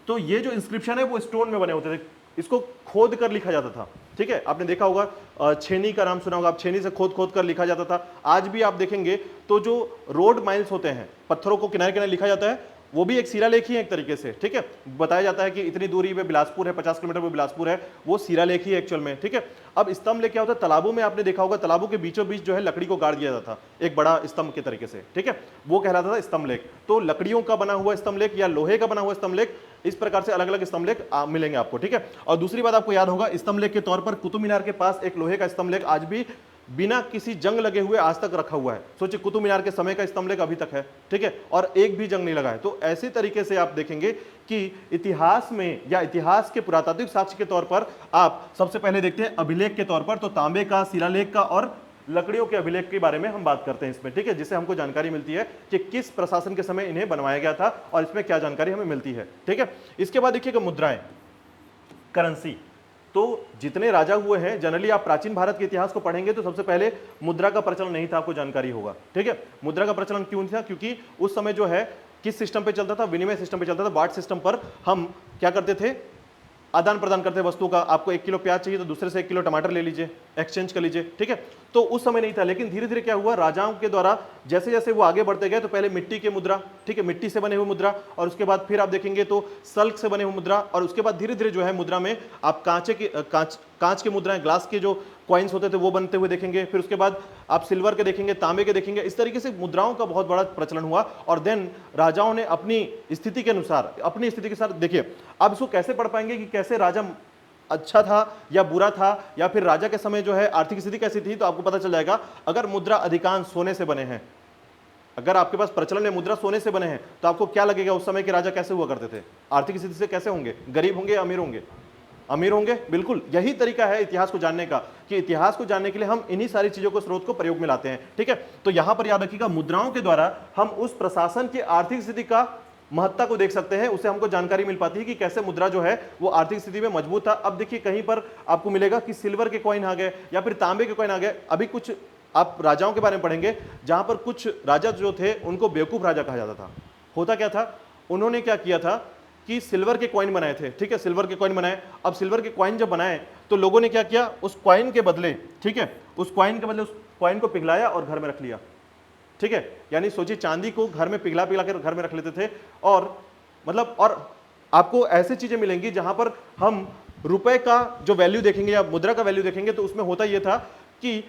तो ये जो इंस्क्रिप्शन है वो स्टोन में बने होते थे, इसको खोद कर लिखा जाता था। ठीक है, आपने देखा होगा, छेनी का नाम सुना होगा आप, छेनी से खोद खोद कर लिखा जाता था। आज भी आप देखेंगे तो जो रोड माइल्स होते हैं, पत्थरों को किनारे किनारे लिखा जाता है, वो भी एक शिलालेख ही है एक तरीके से। ठीक है, बताया जाता है कि इतनी दूरी पे बिलासपुर है, 50 किलोमीटर पे बिलासपुर है, वो शिलालेख ही है एक्चुअल में। ठीक है, अब स्तंभ लेख क्या होता है, तालाबों में आपने देखा होगा, तालाबों के बीचों बीच जो है लकड़ी को गाड़ दिया जाता था एक बड़ा स्तंभ के तरीके से। ठीक है, वो कहलाता था स्तंभ लेख। तो लकड़ियों का बना हुआ स्तंभ लेख या लोहे का बना हुआ स्तंभ लेख, इस प्रकार से अलग अलग स्तंभ लेख मिलेंगे आपको। ठीक है, और दूसरी बात आपको याद होगा, स्तंभ लेख के तौर पर कुतुब मीनार के पास एक लोहे का स्तंभ लेख आज भी बिना किसी जंग लगे हुए आज तक रखा हुआ है। सोचिए कुतुब मीनार के समय का स्तंभ लेख अभी तक है, ठीक है, और एक भी जंग नहीं लगा है। तो ऐसे तरीके से आप देखेंगे कि इतिहास में या इतिहास के पुरातात्विक साक्ष्य के तौर पर आप सबसे पहले देखते हैं अभिलेख के तौर पर, तो तांबे का, शिलालेख का और लकड़ियों के अभिलेख के बारे में हम बात करते हैं इसमें, ठीक है, जिससे हमको जानकारी मिलती है कि किस प्रशासन के समय इन्हें बनवाया गया था और इसमें क्या जानकारी हमें मिलती है, ठीक है। इसके बाद देखिएगा मुद्राएं, करेंसी। तो जितने राजा हुए हैं, जनरली आप प्राचीन भारत के इतिहास को पढ़ेंगे तो सबसे पहले मुद्रा का प्रचलन नहीं था, आपको जानकारी होगा, ठीक है। मुद्रा का प्रचलन क्यों नहीं था? क्योंकि उस समय जो है किस सिस्टम पे चलता था? विनिमय सिस्टम पे चलता था। बाट सिस्टम पर हम क्या करते थे? आदान प्रदान करते वस्तु का। आपको 1 किलो प्याज चाहिए तो दूसरे से 1 किलो टमाटर ले लीजिए, एक्सचेंज कर लीजिए, ठीक है। तो उस समय नहीं था, लेकिन धीरे धीरे क्या हुआ, राजाओं के द्वारा जैसे जैसे वो आगे बढ़ते गए तो पहले मिट्टी के मुद्रा, ठीक है, मिट्टी से बने हुए मुद्रा, और उसके बाद फिर आप देखेंगे तो सल्क से बने हुए मुद्रा, और उसके बाद धीरे धीरे जो है मुद्रा में आप कांच के मुद्राएं, ग्लास के जो कॉइन्स होते थे वो बनते हुए देखेंगे। फिर उसके बाद आप सिल्वर के देखेंगे, तांबे के देखेंगे। इस तरीके से मुद्राओं का बहुत बड़ा प्रचलन हुआ और देन राजाओं ने अपनी स्थिति के अनुसार, अपनी स्थिति के साथ, देखिए आप इसको कैसे पढ़ पाएंगे कि कैसे राजा अच्छा था या बुरा था, या फिर राजा के समय जो है आर्थिक स्थिति कैसी थी, तो आपको पता चल जाएगा। अगर मुद्रा अधिकांश सोने से बने हैं, अगर आपके पास प्रचलन में मुद्रा सोने से बने हैं, तो आपको क्या लगेगा उस समय के राजा कैसे हुआ करते थे, आर्थिक स्थिति से कैसे होंगे, गरीब होंगे, अमीर होंगे? अमीर होंगे, बिल्कुल। यही तरीका है इतिहास को जानने का, कि इतिहास को जानने के लिए हम इन्हीं सारी चीजों को, स्रोत को प्रयोग में लाते हैं, ठीक है। तो यहां पर याद रखिएगा, मुद्राओं के द्वारा हम उस प्रशासन की आर्थिक स्थिति का महत्ता को देख सकते हैं, उससे हमको जानकारी मिल पाती है कि कैसे मुद्रा जो है वो आर्थिक स्थिति में मजबूत था। अब देखिए कहीं पर आपको मिलेगा कि सिल्वर के कॉइन आ गए या फिर तांबे के कॉइन आ गए। अभी कुछ आप राजाओं के बारे में पढ़ेंगे जहां पर कुछ राजा जो थे उनको बेवकूफ राजा कहा जाता था। होता क्या था, उन्होंने क्या किया था कि सिल्वर के कॉइन बनाए थे, ठीक है, सिल्वर के कॉइन बनाए। अब सिल्वर के कॉइन जब बनाए तो लोगों ने क्या किया, उस कॉइन के बदले, ठीक है, उस कॉइन के बदले उस कॉइन को पिघलाया और घर में रख लिया, ठीक है। यानी सोचिए चांदी को घर में पिघला पिघला कर घर में रख लेते थे। और मतलब, और आपको ऐसी चीजें मिलेंगी जहां पर हम रुपए का जो वैल्यू देखेंगे या मुद्रा का वैल्यू देखेंगे, तो उसमें होता यह था कि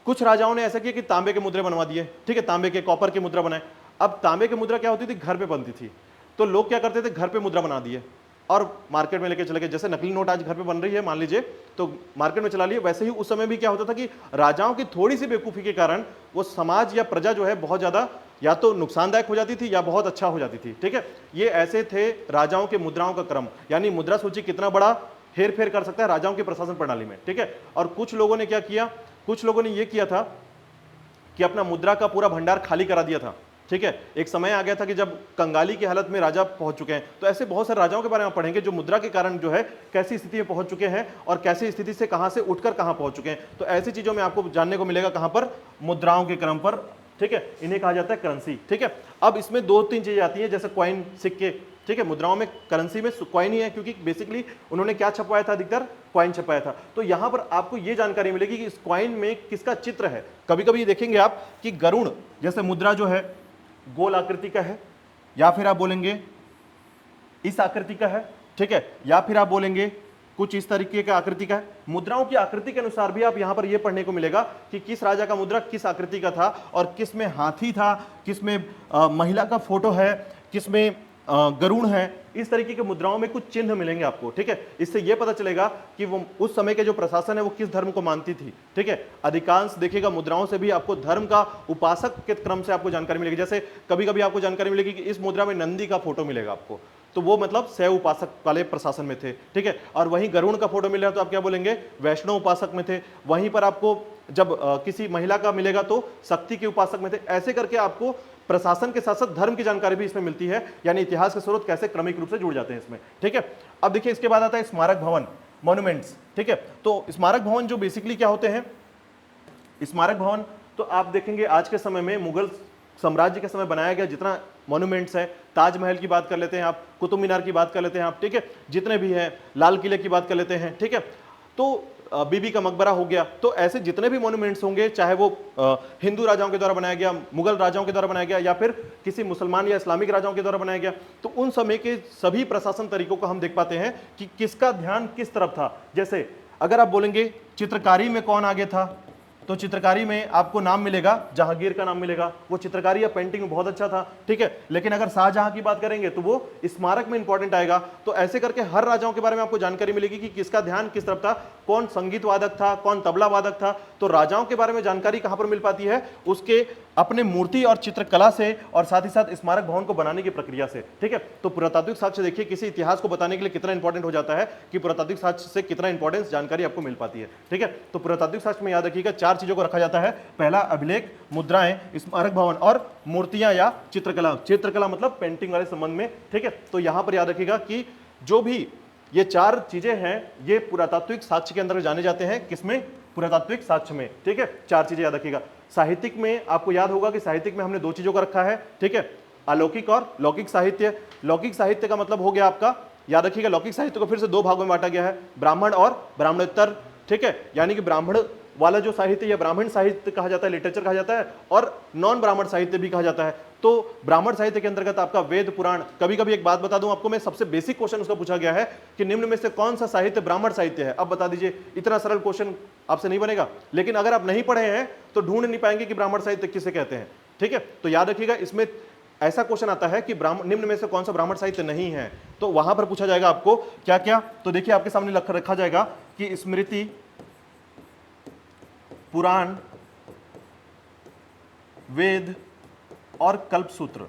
कुछ राजाओं ने ऐसा किया कि तांबे के मुद्रे बनवा दिए, ठीक है, तांबे के, कॉपर के मुद्रा बनाए। अब तांबे की मुद्रा क्या होती थी, घर पे बनती थी, तो लोग क्या करते थे, घर पे मुद्रा बना दिए और मार्केट में लेके चले गए। जैसे नकली नोट आज घर पे बन रही है मान लीजिए, तो मार्केट में चला लिए, वैसे ही उस समय भी क्या होता था कि राजाओं की थोड़ी सी बेवकूफी के कारण वो समाज या प्रजा जो है बहुत ज्यादा या तो नुकसानदायक हो जाती थी या बहुत अच्छा हो जाती थी, ठीक है। ये ऐसे थे राजाओं के मुद्राओं का क्रम, यानी मुद्रा सूची कितना बड़ा हेर फेर कर सकता है राजाओं की प्रशासन प्रणाली में, ठीक है। और कुछ लोगों ने क्या किया, कुछ लोगों ने ये किया था कि अपना मुद्रा का पूरा भंडार खाली करा दिया था, ठीक है। एक समय आ गया था कि जब कंगाली की हालत में राजा पहुंच चुके हैं। तो ऐसे बहुत सारे राजाओं के बारे में पढ़ेंगे जो मुद्रा के कारण जो है कैसी स्थिति में पहुंच चुके हैं और कैसी स्थिति से कहां से उठकर कहां पहुंच चुके हैं। तो ऐसी चीजों में आपको जानने को मिलेगा, कहां पर, मुद्राओं के क्रम पर, ठीक है। इन्हें कहा जाता है करेंसी, ठीक है। अब इसमें 2-3 चीजें आती है, जैसे कॉइन, सिक्के, ठीक है। मुद्राओं में, करेंसी में कॉइन ही है, क्योंकि बेसिकली उन्होंने क्या छपवाया था, अधिकतर कॉइन छपवाया था। तो यहां पर आपको यह जानकारी मिलेगी कि इस कॉइन में किसका चित्र है। कभी कभी देखेंगे आप कि गरुड़ जैसे मुद्रा जो है गोल आकृति का है, या फिर आप बोलेंगे इस आकृति का है, ठीक है, या फिर आप बोलेंगे कुछ इस तरीके का आकृति का है। मुद्राओं की आकृति के अनुसार भी आप यहां पर यह पढ़ने को मिलेगा कि किस राजा का मुद्रा किस आकृति का था, और किस में हाथी था, किस में महिला का फोटो है, किस में गरुड़ है। इस तरीके के मुद्राओं में कुछ चिन्ह मिलेंगे आपको, ठीक है। इससे यह पता चलेगा कि वो उस समय के जो प्रशासन है वो किस धर्म को मानती थी, ठीक है। अधिकांश देखिएगा मुद्राओं से भी आपको धर्म का, उपासक के क्रम से आपको जानकारी मिलेगी। जैसे कभी कभी आपको जानकारी मिलेगी कि इस मुद्रा में नंदी का फोटो मिलेगा आपको, तो वो मतलब शैव उपासक वाले प्रशासन में थे, ठीक है। और वहीं गरुड़ का फोटो मिल रहा है तो आप क्या बोलेंगे, वैष्णव उपासक में थे। वहीं पर आपको जब किसी महिला का मिलेगा तो शक्ति के उपासक में थे। ऐसे करके आपको प्रशासन के साथ साथ धर्म की जानकारी भी इसमें मिलती है, यानी इतिहास के स्रोत कैसे क्रमिक रूप से जुड़ जाते हैं इसमें, ठीक है। अब देखिए इसके बाद आता है स्मारक भवन, मॉन्यूमेंट्स, ठीक है। तो स्मारक भवन जो बेसिकली क्या होते हैं, स्मारक भवन तो आप देखेंगे आज के समय में मुगल साम्राज्य के समय बनाया गया जितना मॉन्यूमेंट्स है, ताजमहल की बात कर लेते हैं आप, कुतुब मीनार की बात कर लेते हैं आप, ठीक है, जितने भी हैं, लाल किले की बात कर लेते हैं, ठीक है। तो बीबी का मकबरा हो गया। तो ऐसे जितने भी मॉन्यूमेंट्स होंगे, चाहे वो हिंदू राजाओं के द्वारा बनाया गया, मुगल राजाओं के द्वारा बनाया गया, या फिर किसी मुसलमान या इस्लामिक राजाओं के द्वारा बनाया गया, तो उन समय के सभी प्रशासन तरीकों को हम देख पाते हैं कि किसका ध्यान किस तरफ था। जैसे अगर आप बोलेंगे चित्रकारी में कौन आगे था, तो चित्रकारी में आपको नाम मिलेगा, जहांगीर का नाम मिलेगा, वो चित्रकारी या पेंटिंग में बहुत अच्छा था, ठीक है। लेकिन अगर शाहजहां की बात करेंगे तो वो स्मारक में इंपॉर्टेंट आएगा। तो ऐसे करके हर राजाओं के बारे में आपको जानकारी मिलेगी कि किसका ध्यान किस तरफ था, कौन संगीत वादक था, कौन तबला वादक था। तो राजाओं के बारे में जानकारी कहां पर मिल पाती है, उसके अपने मूर्ति और चित्रकला से, और साथ ही साथ स्मारक भवन को बनाने की प्रक्रिया से, ठीक है। तो पुरातात्विक साक्ष्य देखिए किसी इतिहास को बताने के लिए कितना इंपॉर्टेंट हो जाता है कि पुरातात्विक साक्ष्य से कितना इंपॉर्टेंस जानकारी आपको मिल पाती है, ठीक है। तो पुरातात्विक साक्ष्य में याद रखिएगा 4 चीजों को रखा जाता है। पहला अभिलेख, मुद्राएं, स्मारक भवन और मूर्तियां या चित्रकला। चित्रकला मतलब पेंटिंग वाले संबंध में, ठीक है। तो यहां पर याद रखिएगा कि जो भी ये 4 चीजें हैं ये पुरातात्विक साक्ष्य के अंदर जाने जाते हैं। किसमें? पुरातात्विक साक्ष्य में, ठीक है। 4 चीजें याद रखिएगा। साहित्यिक में आपको याद होगा कि साहित्यिक में हमने 2 चीजों को रखा है, ठीक है, अलौकिक और लौकिक साहित्य। लौकिक साहित्य का मतलब हो गया आपका, याद रखिएगा, लौकिक साहित्य को फिर से 2 भागों में बांटा गया है, ब्राह्मण और ब्राह्मणोत्तर, ठीक है। यानी कि ब्राह्मण वाला जो साहित्य या ब्राह्मण साहित्य कहा जाता है, लिटरेचर कहा जाता है, और नॉन ब्राह्मण साहित्य भी कहा जाता है। तो ब्राह्मण साहित्य के अंतर्गत आपका वेद पुराण। कभी कभी एक बात बता दूं आपको मैं, सबसे बेसिक क्वेश्चन उसका पूछा गया है कि निम्न में से कौन सा साहित्य ब्राह्मण साहित्य है। अब बता दीजिए, इतना सरल क्वेश्चन आपसे नहीं बनेगा। लेकिन अगर आप नहीं पढ़े हैं तो ढूंढ नहीं पाएंगे कि ब्राह्मण साहित्य किसे कहते हैं, ठीक है। तो याद रखिएगा इसमें ऐसा क्वेश्चन आता है कि निम्न में से कौन सा ब्राह्मण साहित्य नहीं है, तो वहां पर पूछा जाएगा आपको क्या क्या। तो देखिए आपके सामने रखा जाएगा कि स्मृति, पुराण, वेद और कल्पसूत्र।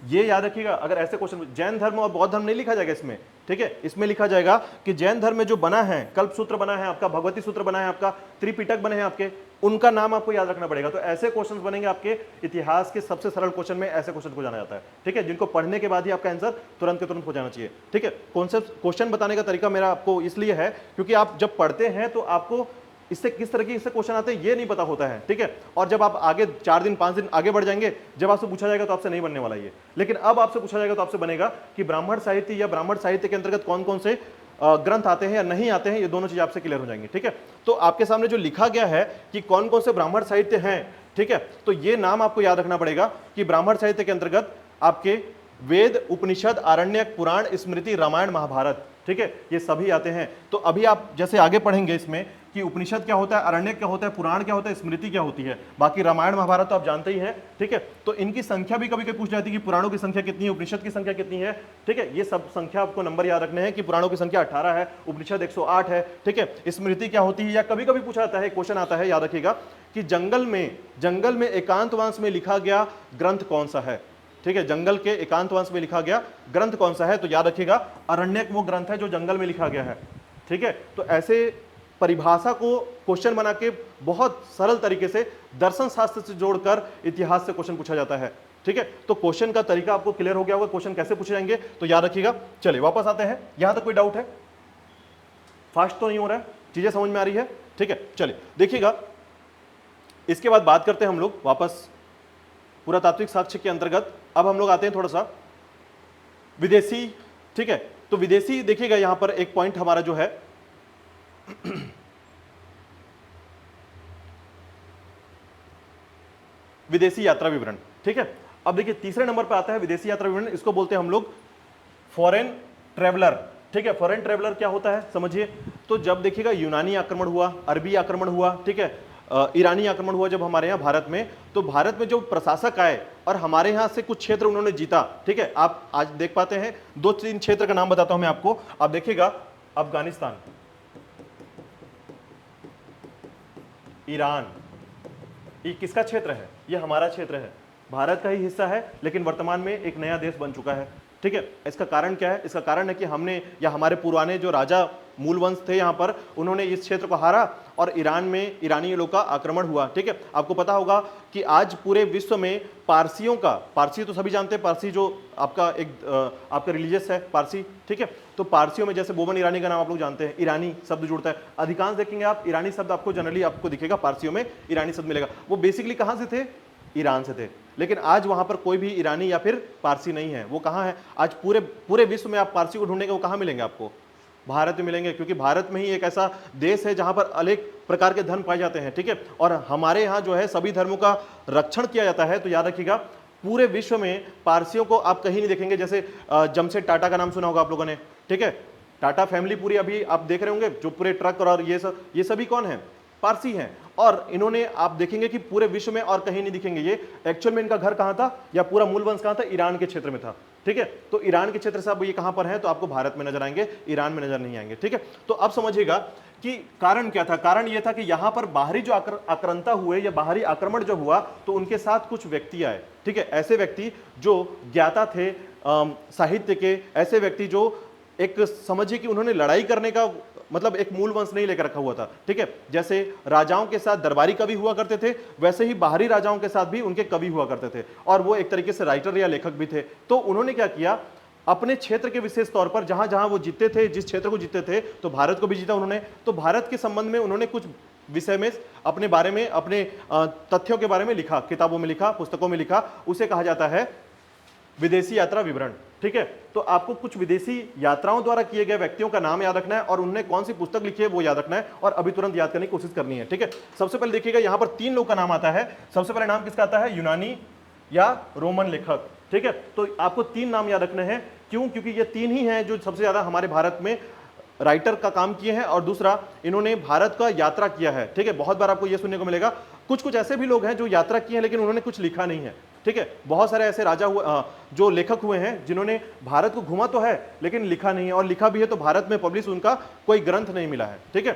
ये याद रखिएगा। अगर ऐसे क्वेश्चन, जैन धर्म और बौद्ध धर्म नहीं लिखा जाएगा इसमें, ठीक है। इसमें लिखा जाएगा कि जैन धर्म में जो बना है, कल्पसूत्र बना है आपका, भगवती सूत्र बना है आपका, त्रिपिटक बने हैं आपके, उनका नाम आपको याद रखना पड़ेगा। तो ऐसे क्वेश्चंस बनेंगे आपके इतिहास के सबसे सरल क्वेश्चन में, ऐसे क्वेश्चन को जाना जाता है, ठीक है, जिनको पढ़ने के बाद ही आपका आंसर तुरंत के तुरंत हो जाना चाहिए, ठीक है। कॉन्सेप्ट क्वेश्चन बताने का तरीका मेरा आपको इसलिए है क्योंकि आप जब पढ़ते हैं तो आपको इससे किस तरह के इससे क्वेश्चन आते हैं ये नहीं पता होता है, ठीक है। और जब आप आगे 4 दिन 5 दिन आगे बढ़ जाएंगे, जब आपसे पूछा जाएगा तो आपसे नहीं बनने वाला ये। लेकिन अब आपसे पूछा जाएगा तो आपसे बनेगा कि ब्राह्मण साहित्य या ब्राह्मण साहित्य के अंतर्गत कौन कौन से ग्रंथ आते हैं या नहीं आते हैं, ये दोनों चीज आपसे क्लियर हो जाएंगी, ठीक है। तो आपके सामने जो लिखा गया है कि कौन कौन से ब्राह्मण साहित्य हैं, ठीक है, तो ये नाम आपको याद रखना पड़ेगा कि ब्राह्मण साहित्य के अंतर्गत आपके वेद, उपनिषद, आरण्यक, पुराण, स्मृति, रामायण, महाभारत, ठीक है, ये सभी आते हैं। तो अभी आप जैसे आगे पढ़ेंगे इसमें कि उपनिषद क्या होता है, अरण्यक क्या होता है, पुराण क्या होता है, स्मृति क्या होती है, बाकी रामायण महाभारत तो आप जानते ही हैं, ठीक है। तो इनकी संख्या भी कभी कभी पूछ जाती है कि पुराणों की संख्या कितनी है, उपनिषद की संख्या कितनी है, ठीक है। ये सब संख्या आपको नंबर याद रखने हैं कि पुराणों की संख्या 18 है, उपनिषद 108 है, ठीक है। स्मृति क्या होती है, या कभी कभी पूछा जाता है, क्वेश्चन आता है, याद रखिएगा कि जंगल में एकांतवास में लिखा गया ग्रंथ कौन सा है, ठीक है, जंगल के एकांतवास में लिखा गया ग्रंथ कौन सा है। तो याद रखिएगा अरण्यक वो ग्रंथ है जो जंगल में लिखा गया है, ठीक है। तो ऐसे परिभाषा को क्वेश्चन बना के बहुत सरल तरीके से दर्शन शास्त्र से जोड़कर इतिहास से क्वेश्चन पूछा जाता है, ठीक है। तो क्वेश्चन का तरीका आपको क्लियर हो गया होगा, क्वेश्चन कैसे पूछे जाएंगे तो याद रखिएगा। चलिए वापस आते हैं, यहां तक कोई डाउट है? फास्ट तो नहीं हो रहा है, चीजें समझ में आ रही है, ठीक है। चलिए देखिएगा, इसके बाद बात करते हैं हम लोग वापस पुरातात्विक साक्ष्य के अंतर्गत। अब हम लोग आते हैं थोड़ा सा विदेशी, ठीक है। तो विदेशी देखिएगा, यहां पर एक पॉइंट हमारा जो है विदेशी यात्रा विवरण, ठीक है। अब देखिए तीसरे नंबर पर आता है विदेशी यात्रा विवरण, इसको बोलते हैं हम लोग फॉरेन ट्रेवलर, ठीक है। फॉरेन ट्रेवलर क्या होता है समझिए। तो जब देखिएगा यूनानी आक्रमण हुआ, अरबी आक्रमण हुआ, ठीक है, ईरानी आक्रमण हुआ जब हमारे यहाँ भारत में, तो भारत में जो प्रशासक आए और हमारे यहाँ से कुछ क्षेत्र उन्होंने जीता, ठीक है। आप आज देख पाते हैं 2-3 क्षेत्र का नाम बताता हूं मैं आपको। आप देखिएगा अफगानिस्तान, ईरान, ये किसका क्षेत्र है? ये हमारा क्षेत्र है, भारत का ही हिस्सा है, लेकिन वर्तमान में एक नया देश बन चुका है, ठीक है। इसका कारण क्या है? इसका कारण है कि हमने या हमारे पुराने जो राजा मूल वंश थे यहाँ पर, उन्होंने इस क्षेत्र को हारा और ईरान में ईरानी लोग का आक्रमण हुआ, ठीक है। आपको पता होगा कि आज पूरे विश्व में पारसियों का, पारसी तो सभी जानते हैं, पारसी जो आपका एक आपका रिलीजियस है पारसी, ठीक है। तो पारसियों में जैसे बोमन ईरानी का नाम आप लोग जानते हैं, ईरानी शब्द जुड़ता है, अधिकांश देखेंगे आप ईरानी शब्द आपको जनरली आपको दिखेगा, पारसियों में ईरानी शब्द मिलेगा। वो बेसिकली कहाँ से थे? ईरान से थे। लेकिन आज वहां पर कोई भी ईरानी या फिर पारसी नहीं है। वो कहाँ है? आज पूरे विश्व में आप पारसी को ढूंढेंगे, वो कहाँ मिलेंगे आपको? भारत में मिलेंगे, क्योंकि भारत में ही एक ऐसा देश है जहां पर अनेक प्रकार के धर्म पाए जाते हैं, ठीक है। और हमारे यहाँ जो है सभी धर्मों का रक्षण किया जाता है। तो याद रखिएगा पूरे विश्व में पारसियों को आप कहीं नहीं देखेंगे। जैसे जमशेद टाटा का नाम सुना होगा आप लोगों ने, ठीक है। टाटा फैमिली पूरी अभी आप देख रहे होंगे, जो पूरे ट्रक और ये सभी कौन है? पारसी हैं। और इन्होंने, आप देखेंगे कि पूरे विश्व में और कहीं नहीं दिखेंगे ये। एक्चुअल में इनका घर कहां था या पूरा मूल वंश कहां था? ईरान के क्षेत्र में था। ठीक है, तो ईरान के क्षेत्र से अब ये कहां पर है? तो आपको भारत में नजर आएंगे, ईरान में नजर नहीं आएंगे। ठीक है, तो अब समझिएगा कि कारण क्या था। कारण यह था कि यहां पर बाहरी जो आक्रांता हुए या बाहरी आक्रमण जो हुआ, तो उनके साथ कुछ व्यक्ति आए। ठीक है, ऐसे व्यक्ति जो ज्ञाता थे साहित्य के, ऐसे व्यक्ति जो एक समझिए कि उन्होंने लड़ाई करने का मतलब एक मूल वंश नहीं लेकर रखा हुआ था। ठीक है, जैसे राजाओं के साथ दरबारी कवि हुआ करते थे, वैसे ही बाहरी राजाओं के साथ भी उनके कवि हुआ करते थे, और वो एक तरीके से राइटर या लेखक भी थे। तो उन्होंने क्या किया, अपने क्षेत्र के विशेष तौर पर जहां जहां वो जीतते थे, जिस क्षेत्र को जीतते थे, तो भारत को भी जीता उन्होंने। तो भारत के संबंध में उन्होंने कुछ विषय में अपने बारे में, अपने तथ्यों के बारे में लिखा, किताबों में लिखा, पुस्तकों में लिखा। उसे कहा जाता है विदेशी यात्रा विवरण। ठीक है, तो आपको कुछ विदेशी यात्राओं द्वारा किए गए व्यक्तियों का नाम याद रखना है, और उन्होंने कौन सी पुस्तक लिखी है वो याद रखना है, और अभी तुरंत याद करने की कोशिश करनी है। ठीक है, सबसे पहले देखिएगा यहां पर 3 लोग का नाम आता है। सबसे पहले नाम किसका आता है? यूनानी या रोमन लेखक। ठीक है, तो आपको 3 नाम याद रखने हैं। क्यों? क्योंकि ये 3 ही हैं जो सबसे ज्यादा हमारे भारत में राइटर का काम किए हैं, और दूसरा इन्होंने भारत का यात्रा किया है। ठीक है, बहुत बार आपको यह सुनने को मिलेगा कुछ कुछ ऐसे भी लोग हैं जो यात्रा किए हैं लेकिन उन्होंने कुछ लिखा नहीं है। ठीक है, बहुत सारे ऐसे राजा हुए, जो लेखक हुए हैं जिन्होंने भारत को घूमा तो है लेकिन लिखा नहीं है, और लिखा भी है तो भारत में पब्लिश उनका कोई ग्रंथ नहीं मिला है। ठीक है,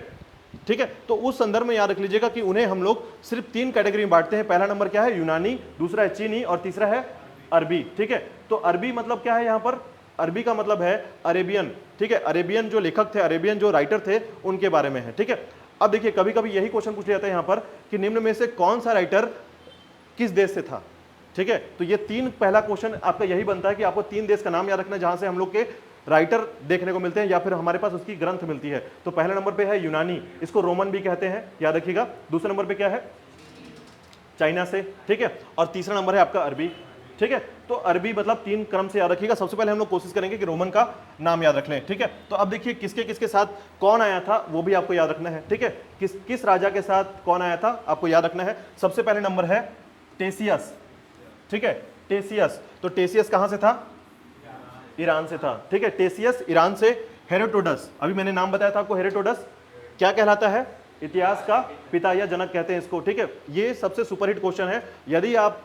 ठीक है, तो उस संदर्भ में याद रख लीजिएगा कि उन्हें हम लोग सिर्फ 3 कैटेगरी में बांटते हैं। पहला नंबर क्या है? यूनानी, दूसरा है चीनी, और तीसरा है अरबी। ठीक है, तो अरबी मतलब क्या है? यहां पर अरबी का मतलब है अरेबियन। ठीक है, अरेबियन जो लेखक थे, अरेबियन जो राइटर थे, उनके बारे में है। ठीक है, अब देखिए कभी कभी यही क्वेश्चन पूछ लिया जाता है यहां पर कि निम्न में से कौन सा राइटर किस देश से था। ठीक है, तो ये 3 पहला क्वेश्चन आपका यही बनता है कि आपको 3 देश का नाम याद रखना है जहां से हम लोग के राइटर देखने को मिलते हैं या फिर हमारे पास उसकी ग्रंथ मिलती है। तो पहले नंबर पे है यूनानी, इसको रोमन भी कहते हैं, याद रखिएगा। दूसरे नंबर पे क्या है? चाइना से। ठीक है, और तीसरा नंबर है आपका अरबी। ठीक है, तो अरबी मतलब 3 क्रम से याद रखिएगा। सबसे पहले हम लोग कोशिश करेंगे कि रोमन का नाम याद रख लें। ठीक है, तो अब देखिए किसके किसके साथ कौन आया था वो भी आपको याद रखना है। ठीक है, किस राजा के साथ कौन आया था आपको याद रखना है। सबसे पहले नंबर है टेसियस। ठीक है, टेसियस, तो टेसियस कहां से था? ईरान से था। ठीक है, टेसियस ईरान से। हेरोडोटस, अभी मैंने नाम बताया था आपको, हेरोडोटस क्या कहलाता है? इतिहास का पिता या जनक कहते हैं इसको। ठीक है, ये सबसे सुपरहिट क्वेश्चन है यदि आप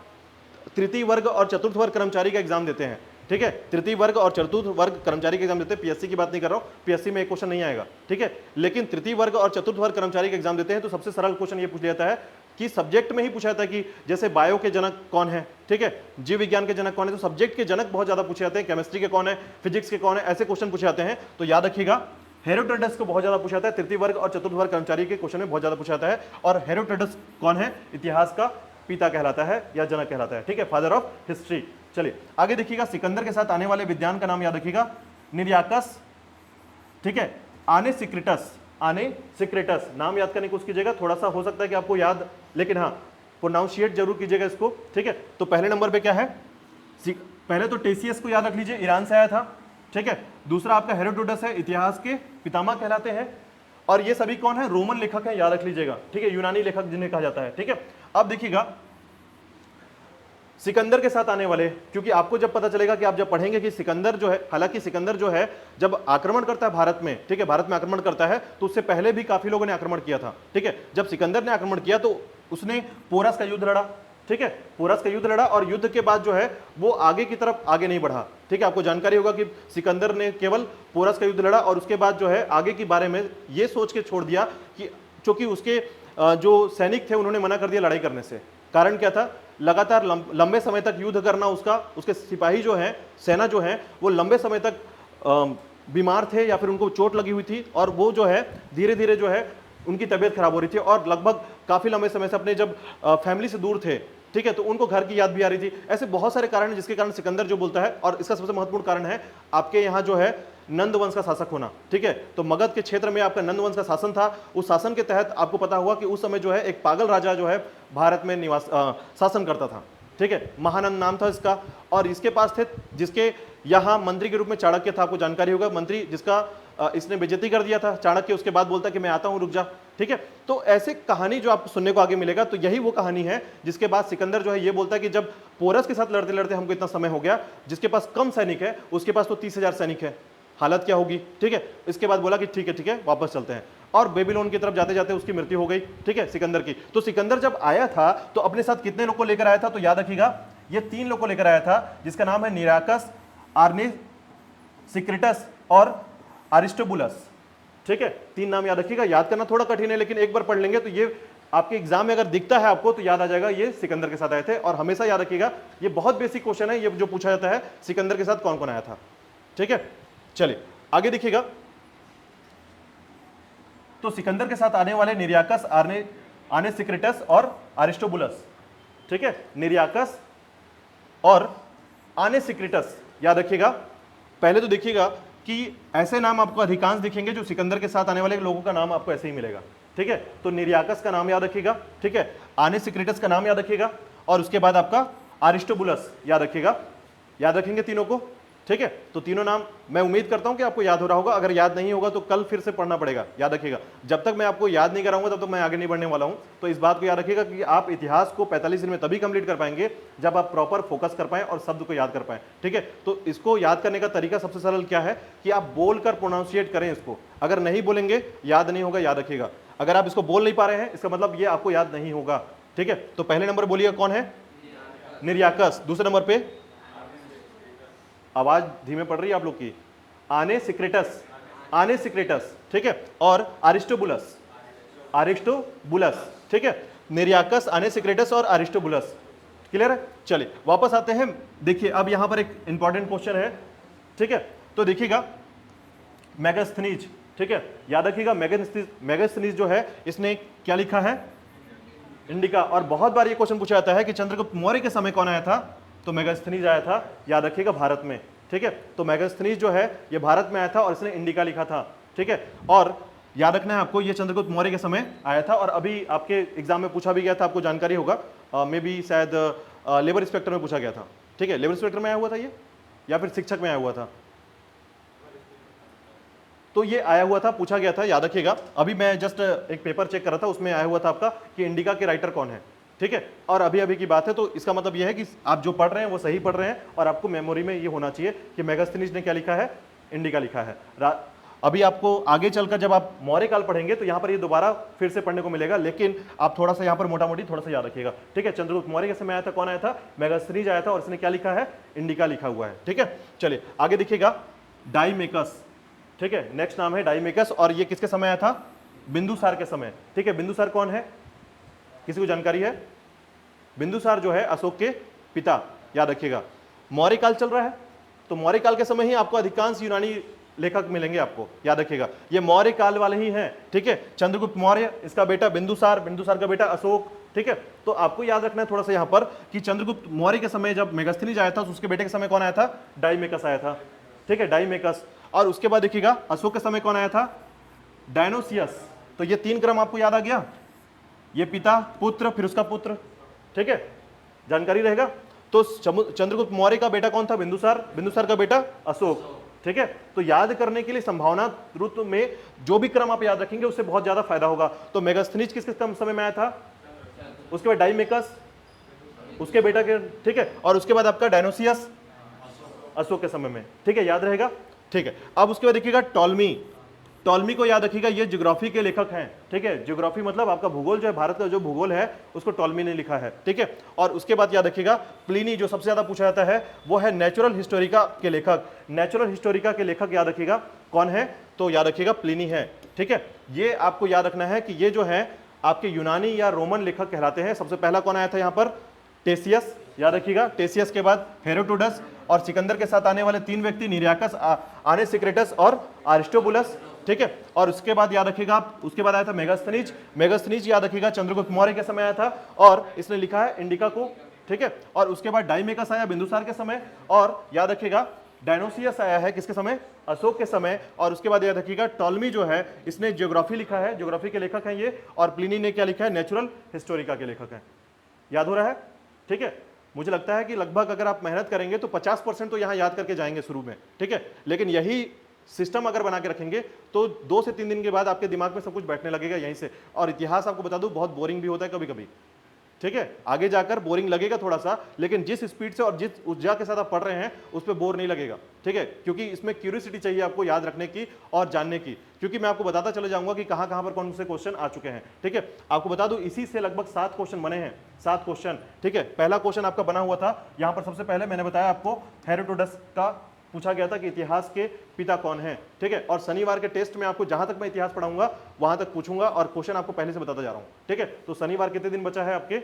तृतीय वर्ग और चतुर्थ वर्ग कर्मचारी का एग्जाम देते हैं। ठीक है, तृतीय वर्ग और चतुर्थ वर्ग कर्मचारी का एग्जाम देते हैं, पीएससी की बात नहीं कर रहा हूं, पीएससी में एक क्वेश्चन नहीं आएगा। ठीक है, लेकिन तृतीय वर्ग और चतुर्थ वर्ग कर्मचारी का एग्जाम देते हैं तो सबसे सरल क्वेश्चन ये पूछ लिया जाता है कि सब्जेक्ट में ही पूछा जाता है कि जैसे बायो के जनक कौन है, ठीक है, जीव विज्ञान के जनक कौन है, तो सब्जेक्ट के जनक बहुत ज्यादा पूछे जाते हैं। केमिस्ट्री के कौन है, फिजिक्स के कौन है, ऐसे क्वेश्चन पूछे जाते हैं। तो याद रखिएगा हेरोडोटस को बहुत ज्यादा पूछा जाता है, तृतीय वर्ग और चतुर्थ वर्ग कर्मचारी के क्वेश्चन में बहुत ज्यादा पूछा जाता है। और हेरोडोटस कौन है? इतिहास का पिता कहलाता है या जनक कहलाता है। ठीक है, फादर ऑफ हिस्ट्री। चलिए आगे देखिएगा, सिकंदर के साथ आने वाले विद्वान का नाम याद रखिएगा, निर्याकस। ठीक है, आने सिक्रेटस नाम याद करने की कोशिश कीजिएगा। थोड़ा सा हो सकता है कि आपको याद, लेकिन हाँ प्रोनाउंशिएट जरूर कीजिएगा इसको। ठीक है, तो पहले नंबर पे क्या है? पहले तो टेसियस को याद रख लीजिए, ईरान से आया था। ठीक है, दूसरा आपका हेरोडोटस है, इतिहास के पितामह कहलाते हैं। और ये सभी कौन है? रोमन लेखक है, याद रख लीजिएगा। ठीक है, यूनानी लेखक जिन्हें कहा जाता है। ठीक है, अब देखिएगा सिकंदर के साथ आने वाले, क्योंकि आपको जब पता चलेगा कि आप जब पढ़ेंगे कि सिकंदर जो है, हालांकि सिकंदर जो है जब आक्रमण करता है भारत में, ठीक है, भारत में आक्रमण करता है, तो उससे पहले भी काफी लोगों ने आक्रमण किया था। ठीक है, जब सिकंदर ने आक्रमण किया तो उसने पोरस का युद्ध लड़ा। ठीक है, पोरस का युद्ध लड़ा, और युद्ध के बाद जो है वो आगे की तरफ आगे नहीं बढ़ा। ठीक है, आपको जानकारी होगा कि सिकंदर ने केवल पोरस का युद्ध लड़ा और उसके बाद जो है आगे के बारे में ये सोच के छोड़ दिया कि चूंकि उसके जो सैनिक थे उन्होंने मना कर दिया लड़ाई करने से। कारण क्या था? लगातार लंबे समय तक युद्ध करना, उसके सिपाही जो हैं, सेना जो है, वो लंबे समय तक बीमार थे या फिर उनको चोट लगी हुई थी, और वो जो है धीरे धीरे जो है उनकी तबीयत खराब हो रही थी, और लगभग काफी लंबे समय से अपने जब फैमिली से दूर थे, ठीक है, तो उनको घर की याद भी आ रही थी। ऐसे बहुत सारे कारण हैं जिसके कारण सिकंदर जो बोलता है, और इसका सबसे महत्वपूर्ण कारण है आपके यहाँ जो है नंद वंश का शासक होना। ठीक है, तो मगध के क्षेत्र में आपका नंद वंश का शासन था। उस शासन के तहत आपको पता हुआ कि उस समय जो है एक पागल राजा जो है भारत में शासन करता था। ठीक है, महानंद नाम था इसका, और इसके पास थे, जिसके यहाँ मंत्री के रूप में चाणक्य था। आपको जानकारी होगा, मंत्री जिसका इसने बेइज्जती कर दिया था चाणक्य, उसके बाद बोलता कि मैं आता हूं, रुक जा। ठीक है, तो ऐसे कहानी जो आपको सुनने को आगे मिलेगा, तो यही वो कहानी है जिसके बाद सिकंदर जो है ये बोलता है कि जब पोरस के साथ लड़ते लड़ते हमको इतना समय हो गया, जिसके पास कम सैनिक है उसके पास तो 30,000 सैनिक है, हालत क्या होगी। ठीक है, इसके बाद बोला कि ठीक है वापस चलते हैं। और बेबीलोन की तरफ जाते जाते उसकी मृत्यु हो गई, ठीक है, सिकंदर की। तो सिकंदर जब आया था तो अपने साथ कितने लोग को लेकर आया था, तो याद रखिएगा ये 3 लोग को लेकर आया था, जिसका नाम है निराकस, आर्नेसिक्रिटस और अरिस्टोबुलस, ठीक है। 3 नाम याद रखिएगा, याद करना थोड़ा कठिन है लेकिन एक बार पढ़ लेंगे तो ये आपके एग्जाम में अगर दिखता है आपको तो याद आ जाएगा ये सिकंदर के साथ आए थे। और हमेशा याद रखिएगा ये बहुत बेसिक क्वेश्चन है, ये जो पूछा जाता है सिकंदर के साथ कौन कौन आया था, ठीक है। चलिए आगे देखिएगा, तो सिकंदर के साथ आने वाले निरियाकस, आर्नेसिक्रिटस और अरिस्टोबुलस, ठीक है, निरियाकस और आर्नेसिक्रिटस याद रखिएगा। पहले तो देखिएगा कि ऐसे नाम आपको अधिकांश दिखेंगे जो सिकंदर के साथ आने वाले लोगों का नाम आपको ऐसे ही मिलेगा, ठीक है। तो निरियाकस का नाम याद रखिएगा, ठीक है, आर्नेसिक्रिटस का नाम याद रखिएगा और उसके बाद आपका अरिस्टोबुलस याद रखिएगा, याद रखेंगे तीनों को, ठीक है। तो तीनों नाम मैं उम्मीद करता हूं कि आपको याद हो रहा होगा, अगर याद नहीं होगा तो कल फिर से पढ़ना पड़ेगा, याद रखिएगा। जब तक मैं आपको याद नहीं कराऊंगा तब तक मैं आगे नहीं बढ़ने वाला हूं। तो इस बात को याद रखिएगा कि आप इतिहास को 45 दिन में तभी कंप्लीट कर पाएंगे जब आप प्रॉपर फोकस कर पाएं और शब्द को याद कर पाएं, ठीक है। तो इसको याद करने का तरीका सबसे सरल क्या है कि आप बोलकर प्रोनाउंसिएट करें इसको, अगर नहीं बोलेंगे याद नहीं होगा, याद रखिएगा। अगर आप इसको बोल नहीं पा रहे हैं इसका मतलब ये आपको याद नहीं होगा, ठीक है। तो पहले नंबर बोलिएगा कौन है, निरियाकस। दूसरे नंबर पे आवाज धीमे पड़ रही है आप लोग की, आर्नेसिक्रिटस, आर्नेसिक्रिटस, ठीक है, और अरिस्टोबुलस, अरिस्टोबुलस, ठीक है। निरियाकस, आर्नेसिक्रिटस और अरिस्टोबुलस, क्लियर है। चलिए वापस आते हैं, देखिए अब यहां पर एक इंपॉर्टेंट क्वेश्चन है, ठीक है। तो देखिएगा मेगास्थनीज, ठीक है, याद रखिएगा मेगास्थनीज जो है इसने क्या लिखा है, इंडिका। और बहुत बार ये क्वेश्चन पूछा जाता है कि चंद्रगुप्त मौर्य के समय कौन आया था, तो मेगास्थनीज आया था, याद रखिएगा भारत में, ठीक है। तो मेगास्थनीज जो है ये भारत में आया था और इसने इंडिका लिखा था, ठीक है। और याद रखना है आपको ये चंद्रगुप्त मौर्य के समय आया था और अभी आपके एग्जाम में पूछा भी गया था, आपको जानकारी होगा, मे बी शायद लेबर इंस्पेक्टर में पूछा गया था, ठीक है। लेबर इंस्पेक्टर में आया हुआ था ये या फिर शिक्षक में आया हुआ था, तो ये आया हुआ था, पूछा गया था, याद रखिएगा। अभी मैं जस्ट एक पेपर चेक कर रहा था, उसमें आया हुआ था आपका कि इंडिका के राइटर कौन है, ठीक है। और अभी अभी की बात है, तो इसका मतलब यह है कि आप जो पढ़ रहे हैं वो सही पढ़ रहे हैं और आपको मेमोरी में ये होना चाहिए कि मेगास्थनीज ने क्या लिखा है, इंडिका लिखा है। अभी आपको आगे चलकर जब आप मौर्य काल पढ़ेंगे तो यहाँ पर ये दोबारा फिर से पढ़ने को मिलेगा, लेकिन आप थोड़ा सा यहाँ पर मोटा मोटी थोड़ा सा याद रखिएगा, ठीक है। चंद्रगुप्त मौर्य के समय आया था, कौन आया था, मेगास्थनीज आया था और इसने क्या लिखा है, इंडिका लिखा हुआ है, ठीक है। चलिए आगे देखिएगा, डाइमेकस, ठीक है, नेक्स्ट नाम है डाइमेकस और ये किसके समय आया था, बिंदुसार के समय, ठीक है। बिंदुसार कौन है, किसी को जानकारी है, बिंदुसार जो है अशोक के पिता, याद रखिएगा। मौर्य काल चल रहा है तो मौर्य काल के समय ही आपको अधिकांश यूनानी लेखक मिलेंगे आपको, याद रखिएगा। ये मौर्य काल वाले ही हैं, ठीक है। चंद्रगुप्त मौर्य, इसका बेटा बिंदुसार, बिंदुसार का बेटा अशोक, ठीक है। तो आपको याद रखना है थोड़ा सा यहाँ पर कि चंद्रगुप्त मौर्य के समय जब मेगास्थनीज आया था तो उसके बेटे के समय कौन आया था, डाइमेकस आया था, ठीक है, डाइमेकस। और उसके बाद देखिएगा अशोक के समय कौन आया था, डायनोसियस। तो ये 3 क्रम आपको याद आ गया, ये पिता, पुत्र, फिर उसका पुत्र, ठीक है, जानकारी रहेगा। तो चंद्रगुप्त मौर्य का बेटा कौन था, बिंदुसार, बिंदुसार का बेटा अशोक, ठीक है। तो याद करने के लिए संभावना रूप में जो भी क्रम आप याद रखेंगे उससे बहुत ज्यादा फायदा होगा। तो मेगास्थनीज किसके समय में आया था, उसके बाद डाइमेकस उसके बेटा के, ठीक है, और उसके बाद आपका डायनोसियस अशोक के समय में, ठीक है, याद रहेगा, ठीक है। अब उसके बाद देखिएगा टॉलमी, टॉलमी को याद रखिएगा, ये ज्योग्राफी के लेखक हैं, ठीक है। ज्योग्राफी मतलब आपका भूगोल जो है, भारत का जो भूगोल है उसको टॉलमी ने लिखा है, ठीक है। और उसके बाद याद रखिएगा प्लिनी, जो सबसे ज्यादा पूछा जाता है वो है नेचुरल हिस्टोरिका के लेखक, नेचुरल हिस्टोरिका के लेखक याद रखिएगा कौन है, तो याद रखिएगा प्लिनी है, ठीक है। ये आपको याद रखना है कि ये जो है आपके यूनानी या रोमन लेखक कहलाते हैं। सबसे पहला कौन आया था यहाँ पर, टेसियस, याद रखिएगा, टेसियस के बाद हेरोडोटस और सिकंदर के साथ आने वाले 3 व्यक्ति निरियाकस, आर्नेसिक्रिटस और अरिस्टोबुलस, ठीक है। और उसके बाद याद रखिएगा, उसके बाद आया था मेगास्थनीज, मेगास्थनीज याद रखिएगा चंद्रगुप्त मौर्य के समय आया था और इसने लिखा है इंडिका को, ठीक है। और उसके बाद डाइमेकस आया बिंदुसार के समय, और याद रखिएगा डायनोसियस आया है किसके समय, अशोक के समय। और उसके बाद याद रखिएगा टॉलमी जो है इसने ज्योग्राफी लिखा है, ज्योग्राफी के लेखक हैं ये। और प्लिनी ने क्या लिखा है, नेचुरल हिस्टोरिका के लेखक हैं। याद हो रहा है, ठीक है। मुझे लगता है कि लगभग अगर आप मेहनत करेंगे तो 50% तो यहाँ याद करके जाएंगे शुरू में, ठीक है। लेकिन यही सिस्टम अगर बना के रखेंगे तो 2 से 3 दिन के बाद आपके दिमाग में सब कुछ बैठने लगेगा यहीं से। और इतिहास आपको बता दूं बहुत बोरिंग भी होता है कभी कभी, ठीक है, आगे जाकर बोरिंग लगेगा थोड़ा सा, लेकिन जिस स्पीड से और जिस ऊर्जा के साथ आप पढ़ रहे हैं उस पर बोर नहीं लगेगा। ठीक है, क्योंकि इसमें क्यूरियोसिटी चाहिए आपको याद रखने की और जानने की, क्योंकि मैं आपको बताता चले जाऊंगा कि कहां कहां पर कौन से क्वेश्चन आ चुके हैं। ठीक है, आपको बता दूं इसी से लगभग 7 क्वेश्चन बने हैं, 7 क्वेश्चन। ठीक है, पहला क्वेश्चन आपका बना हुआ था यहां पर, सबसे पहले मैंने बताया आपको हेरोडोटस का पूछा गया था कि इतिहास के पिता कौन है। ठीक है, और शनिवार के टेस्ट में आपको जहां तक मैं इतिहास पढ़ाऊंगा वहां तक पूछूंगा और क्वेश्चन आपको पहले से बताता जा रहा हूं। ठीक है, तो शनिवार कितने दिन बचा है आपके?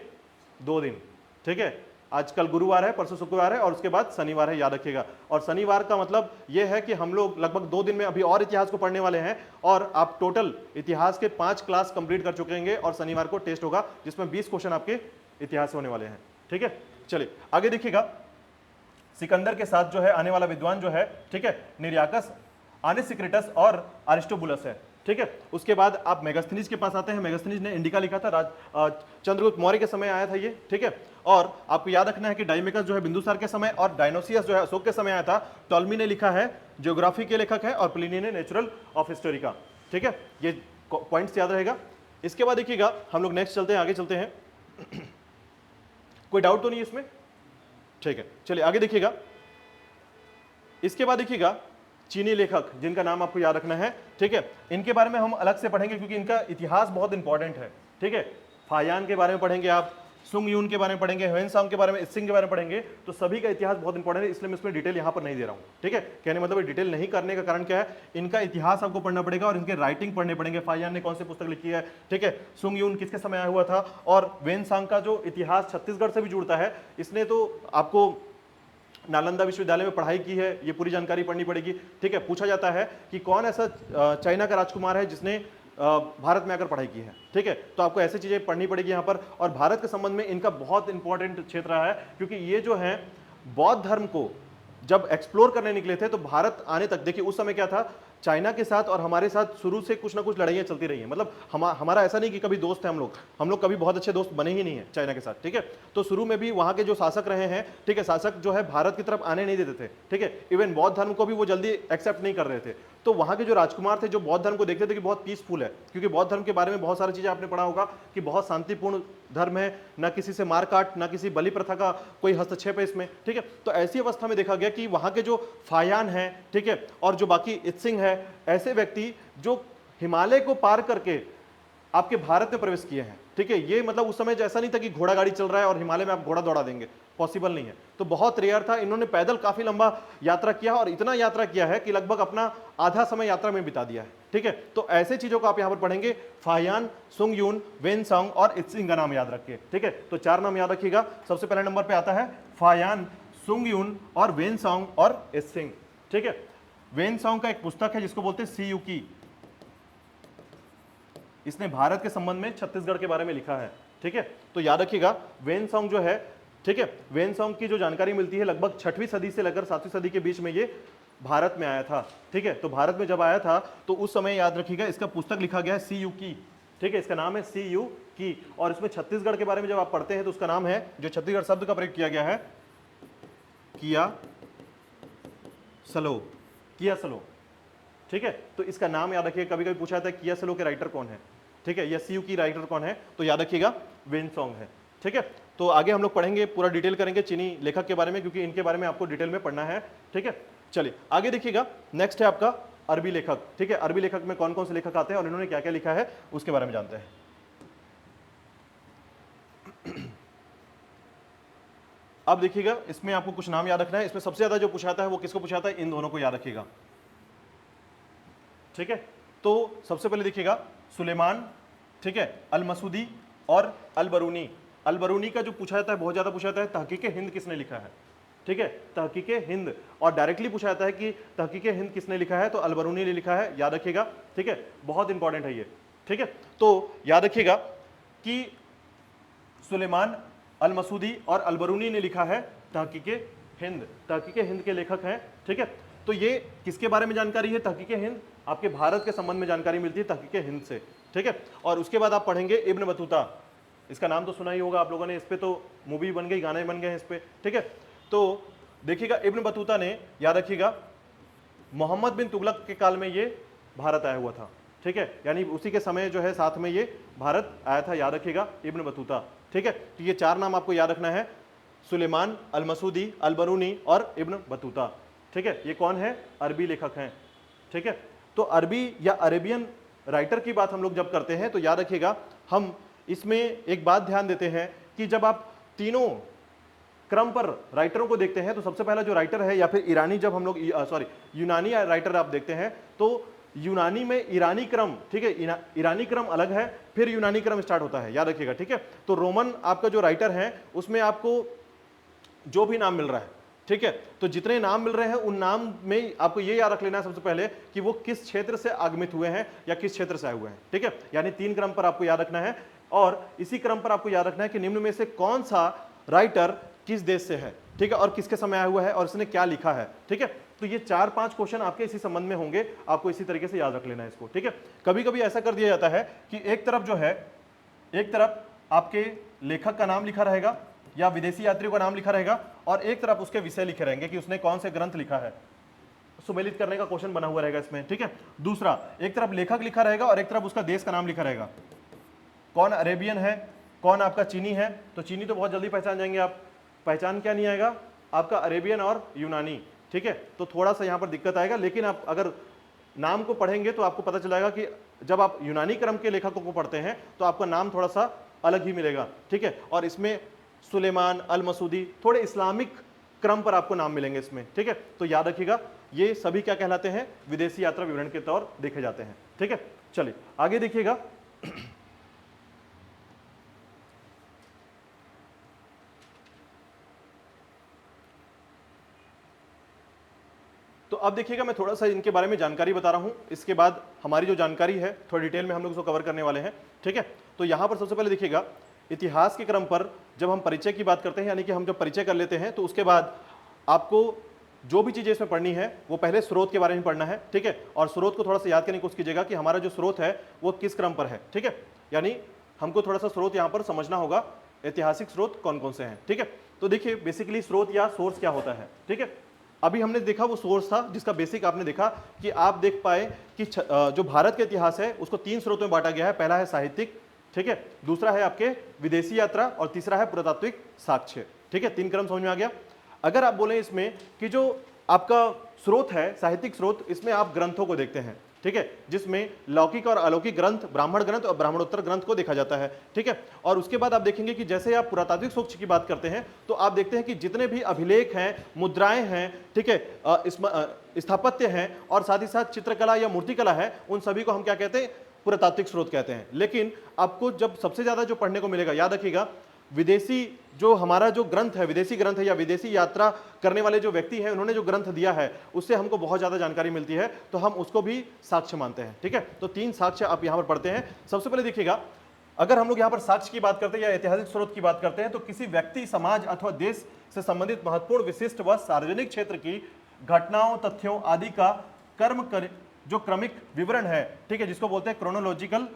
2 दिन। ठीक है, आज कल गुरुवार है, परसों शुक्रवार है और उसके बाद शनिवार है, याद रखिएगा। और शनिवार का मतलब यह है कि हम लोग लगभग 2 दिन में अभी और इतिहास को पढ़ने वाले हैं और आप टोटल इतिहास के 5 क्लास कंप्लीट कर चुके हैं और शनिवार को टेस्ट होगा जिसमें 20 क्वेश्चन आपके इतिहास से होने वाले हैं। ठीक है, चलिए आगे देखिएगा। सिकंदर के साथ जो है आने वाला विद्वान जो है, ठीक है, निर्याकस, आनेसिक्रिटस और अरिस्टोबुलस है। ठीक है, उसके बाद आप मेगास्थनीज के पास आते हैं। मेगास्थनीज ने इंडिका लिखा था, चंद्रगुप्त मौर्य के समय आया था ये। ठीक है, और आपको याद रखना है कि डाइमेकस जो है बिंदुसार के समय और डायनोसियस जो है अशोक के समय आया था। टॉलमी ने लिखा है, ज्योग्राफी के लेखक है, और प्लिनी ने नेचुरल ऑफ हिस्टोरी का। ठीक है, ये पॉइंट्स याद रहेगा। इसके बाद देखिएगा हम लोग नेक्स्ट चलते हैं, आगे चलते हैं। कोई डाउट तो नहीं इसमें? ठीक है, चलिए आगे देखिएगा। इसके बाद देखिएगा चीनी लेखक जिनका नाम आपको याद रखना है। ठीक है, इनके बारे में हम अलग से पढ़ेंगे क्योंकि इनका इतिहास बहुत इंपॉर्टेंट है। ठीक है, फायान के बारे में पढ़ेंगे आप, सुंग यून के बारे में पढ़ेंगे, ह्वेनसांग के बारे में, इत्सिंग के बारे में पढ़ेंगे, तो सभी का इतिहास बहुत इंपॉर्टेंट है, इसलिए मैं इसमें डिटेल यहां पर नहीं दे रहा हूं। ठीक है, कहने मतलब डिटेल नहीं करने का कारण क्या है, इनका इतिहास आपको पढ़ना पड़ेगा और इनके राइटिंग पढ़ने पड़ेंगे। फायान ने कौन सी पुस्तक लिखी है, ठीक है, सुंग यून किसके समय आया हुआ था, और ह्वेनसांग का जो इतिहास छत्तीसगढ़ से भी जुड़ता है, इसने तो आपको नालंदा विश्वविद्यालय में पढ़ाई की है, ये पूरी जानकारी पढ़नी पड़ेगी। ठीक है, पूछा जाता है कि कौन ऐसा चाइना का राजकुमार है जिसने भारत में आकर पढ़ाई की है। ठीक है, तो आपको ऐसी चीजें पढ़नी पड़ेगी यहाँ पर। और भारत के संबंध में इनका बहुत इंपॉर्टेंट क्षेत्र है, क्योंकि ये जो है बौद्ध धर्म को जब एक्सप्लोर करने निकले थे तो भारत आने तक, देखिए उस समय क्या था, चाइना के साथ और हमारे साथ शुरू से कुछ ना कुछ लड़ाइयाँ चलती रही हैं। मतलब हमारा ऐसा नहीं कि कभी दोस्त है, हम लोग कभी बहुत अच्छे दोस्त बने ही नहीं है चाइना के साथ। ठीक है, तो शुरू में भी वहाँ के जो शासक रहे हैं, ठीक है, शासक जो है भारत की तरफ आने नहीं देते थे। ठीक है, इवन बौद्ध धर्म को भी वो जल्दी एक्सेप्ट नहीं कर रहे थे। तो वहाँ के जो राजकुमार थे जो बौद्ध धर्म को देखते थे कि बहुत पीसफुल है, क्योंकि बौद्ध धर्म के बारे में बहुत सारी चीजें आपने पढ़ा होगा कि बहुत शांतिपूर्ण धर्म है, ना किसी से मारकाट, ना किसी बलि प्रथा का कोई हस्तक्षेप है इसमें। ठीक है, तो ऐसी अवस्था में देखा गया कि वहाँ के जो फायान है, ठीक है, और जो बाकी इत्सिंग है, ऐसे व्यक्ति जो हिमालय को पार करके आपके भारत में प्रवेश किए हैं। ठीक है, ये मतलब उस समय ऐसा नहीं था कि घोड़ा गाड़ी चल रहा है और हिमालय में आप घोड़ा दौड़ा देंगे, पॉसिबल नहीं है। तो बहुत रेयर था, इन्होंने पैदल काफी लंबा यात्रा किया और इतना यात्रा किया है कि लगभग अपना आधा समय यात्रा में बिता दिया है। ठीक है, तो ऐसे चीजों को आप यहां पर पढ़ेंगे, फायान, सुंग यून, वेनसांग और इत्सिंग का नाम याद रखिए। ठीक है, तो 4 नाम याद रखिएगा। सबसे पहले नंबर पे आता है फायान, सुंग यून और वेनसांग और इत्सिंग। ठीक है, वेनसांग का एक पुस्तक है जिसको बोलते हैं सी यू की, इसने भारत के संबंध में छत्तीसगढ़ के बारे में लिखा है। ठीक है, तो याद रखिएगा वेनसांग जो है, ठीक है, वेनसांग की जो जानकारी मिलती है लगभग 6वीं सदी से लेकर 7वीं सदी के बीच में ये भारत में आया था। ठीक है, तो भारत में जब आया था तो उस समय याद रखिएगा इसका पुस्तक लिखा गया है सी यू की। ठीक है, इसका नाम है सी यू की, और इसमें छत्तीसगढ़ के बारे में जब आप पढ़ते हैं तो उसका नाम है, जो छत्तीसगढ़ शब्द का प्रयोग किया गया है, किया सलो, किया सलो। ठीक है, तो इसका नाम याद रखिएगा, कभी कभी पूछा जाता है किया सलो के राइटर कौन है। ठीक है, या सी यू की राइटर कौन है, तो याद रखिएगा वेनसांग है। ठीक है, तो आगे हम लोग पढ़ेंगे, पूरा डिटेल करेंगे चीनी लेखक के बारे में, क्योंकि इनके बारे में आपको डिटेल में पढ़ना है। ठीक है, चलिए आगे देखिएगा। नेक्स्ट है आपका अरबी लेखक। ठीक है, अरबी लेखक में कौन कौन से लेखक आते हैं और इन्होंने क्या क्या लिखा है उसके बारे में जानते हैं। अब देखिएगा, इसमें आपको कुछ नाम याद रखना है। इसमें सबसे ज्यादा जो पूछाता है वो किसको पूछाता है, इन दोनों को याद रखिएगा। ठीक है, तो सबसे पहले देखिएगा सुलेमान, ठीक है, अल मसूदी और अल बरूनी। अल बरूनी का जो पूछा जाता है, बहुत ज्यादा पूछा जाता है, तहकीके हिंद किसने लिखा है। ठीक है, तहकीके हिंद, और डायरेक्टली पूछा जाता है कि तहकीके हिंद किसने लिखा है, तो अल बरूनी ने लिखा है, याद रखिएगा। ठीक है, बहुत इंपॉर्टेंट है ये। ठीक है, तो याद रखिएगा कि सुलेमान, अल मसूदी और अल बरूनी ने लिखा है तहकीके हिंद। तहकीके हिंद के लेखक हैं। ठीक है, तो ये किसके बारे में जानकारी है, तहकीके हिंद, आपके भारत के संबंध में जानकारी मिलती है तहकीके हिंद से। ठीक है, और उसके बाद आप पढ़ेंगे इब्न बतूता, इसका नाम तो सुना ही होगा आप लोगों ने, इस पे तो मूवी बन गई, गाने बन गए हैं इस पे। ठीक है, तो देखिएगा इब्न बतूता ने, याद रखिएगा, मोहम्मद बिन तुगलक के काल में ये भारत आया हुआ था। ठीक है, यानी उसी के समय जो है साथ में ये भारत आया था, याद रखिएगा इब्न बतूता। ठीक है, तो ये 4 नाम आपको याद रखना है, सुलेमान, अल मसूदी, अल बरूनी और इब्न बतूता। ठीक है, ये कौन है? अरबी लेखक हैं। ठीक है, तो अरबी या अरेबियन राइटर की बात हम लोग जब करते हैं तो याद रखिएगा, हम इसमें एक बात ध्यान देते हैं कि जब आप तीनों क्रम पर राइटरों को देखते हैं तो सबसे पहला जो राइटर है, या फिर ईरानी, जब हम लोग यूनानी राइटर आप देखते हैं तो यूनानी में ईरानी क्रम, ठीक है, ईरानी क्रम अलग है, फिर यूनानी क्रम स्टार्ट होता है, याद रखिएगा। ठीक है, तो रोमन आपका जो राइटर है उसमें आपको जो भी नाम मिल रहा है, ठीक है, तो जितने नाम मिल रहे हैं उन नाम में आपको ये याद रख लेना है सबसे पहले कि वो किस क्षेत्र से आगमित हुए हैं या किस क्षेत्र से आए हुए हैं। ठीक है, यानी 3 क्रम पर आपको याद रखना है, और इसी क्रम पर आपको याद रखना है कि निम्न में से कौन सा राइटर किस देश से है, ठीक है, और किसके समय आया हुआ है और इसने क्या लिखा है। ठीक है, तो ये 4-5 क्वेश्चन आपके इसी संबंध में होंगे, आपको इसी तरीके से याद रख लेना है इसको। ठीक है, कभी कभी ऐसा कर दिया जाता है कि एक तरफ जो है, एक तरफ आपके लेखक का नाम लिखा रहेगा या विदेशी यात्रियों का नाम लिखा रहेगा, और एक तरफ उसके विषय लिखे रहेंगे कि उसने कौन से ग्रंथ लिखा है, सुमेलित करने का क्वेश्चन बना हुआ रहेगा इसमें। ठीक है, दूसरा, एक तरफ लेखक लिखा रहेगा और एक तरफ उसका देश का नाम लिखा रहेगा, कौन अरेबियन है, कौन आपका चीनी है। तो चीनी तो बहुत जल्दी पहचान जाएंगे आप, पहचान क्या नहीं आएगा आपका, अरेबियन और यूनानी। ठीक है, तो थोड़ा सा यहाँ पर दिक्कत आएगा, लेकिन आप अगर नाम को पढ़ेंगे तो आपको पता चलेगा कि जब आप यूनानी क्रम के लेखकों को पढ़ते हैं तो आपका नाम थोड़ा सा अलग ही मिलेगा। ठीक है, और इसमें सुलेमान, अल मसूदी, थोड़े इस्लामिक क्रम पर आपको नाम मिलेंगे इसमें। ठीक है, तो याद रखिएगा ये सभी क्या कहलाते हैं, विदेशी यात्रा विवरण के तौर देखे जाते हैं। ठीक है, चलिए आगे देखिएगा। तो अब देखिएगा मैं थोड़ा सा इनके बारे में जानकारी बता रहा हूं, इसके बाद हमारी जो जानकारी है थोड़ी डिटेल में हम लोग इसको कवर करने वाले हैं। ठीक है, तो यहां पर सबसे पहले देखिएगा, इतिहास के क्रम पर जब हम परिचय की बात करते हैं, यानी कि हम जब परिचय कर लेते हैं तो उसके बाद आपको जो भी चीजें इसमें पढ़नी है वो पहले स्रोत के बारे में पढ़ना है। ठीक है, और स्रोत को थोड़ा सा याद करने की कोशिश कीजिएगा कि हमारा जो स्रोत है वो किस क्रम पर है। ठीक है, यानी हमको थोड़ा सा स्रोत यहाँ पर समझना होगा, ऐतिहासिक स्रोत कौन कौन से हैं। ठीक है, तो देखिए बेसिकली स्रोत या सोर्स क्या होता है। ठीक है, अभी हमने देखा वो सोर्स था जिसका बेसिक आपने देखा कि आप देख पाए कि जो भारत का इतिहास है उसको 3 स्रोतों में बांटा गया है। पहला है साहित्यिक, ठीक है, दूसरा है आपके विदेशी यात्रा, और तीसरा है पुरातात्विक साक्ष्य। ठीक है, 3 क्रम समझ में आ गया। अगर आप बोले इसमें कि जो आपका स्रोत है साहित्यिक स्रोत, इसमें आप ग्रंथों को देखते हैं। ठीक है, जिसमें लौकिक और अलौकिक ग्रंथ, ब्राह्मण ग्रंथ और ब्राह्मणोत्तर ग्रंथ को देखा जाता है। ठीक है, और उसके बाद आप देखेंगे कि जैसे आप पुरातात्विक साक्ष्य की बात करते हैं तो आप देखते हैं कि जितने भी अभिलेख हैं, मुद्राएं हैं, ठीक है, स्थापत्य हैं और साथ ही साथ चित्रकला या मूर्तिकला है, उन सभी को हम क्या कहते हैं, पुरातात्विक स्रोत कहते हैं। लेकिन आपको जब सबसे ज्यादा जो पढ़ने को मिलेगा, याद रखिएगा, विदेशी जो हमारा जो ग्रंथ है, विदेशी ग्रंथ है या विदेशी यात्रा करने वाले जो व्यक्ति हैं, उन्होंने जो ग्रंथ दिया है उससे हमको बहुत ज्यादा जानकारी मिलती है, तो हम उसको भी साक्ष्य मानते हैं। ठीक है, तो 3 साक्ष्य आप यहां पर पढ़ते हैं। सबसे पहले देखिएगा, अगर हम लोग यहां पर साक्ष्य की बात करते हैं या ऐतिहासिक स्रोत की बात करते हैं तो किसी व्यक्ति, समाज अथवा देश से संबंधित महत्वपूर्ण, विशिष्ट व सार्वजनिक क्षेत्र की घटनाओं, तथ्यों आदि का जो क्रमिक विवरण है, ठीक है, जिसको बोलते हैं क्रोनोलॉजिकल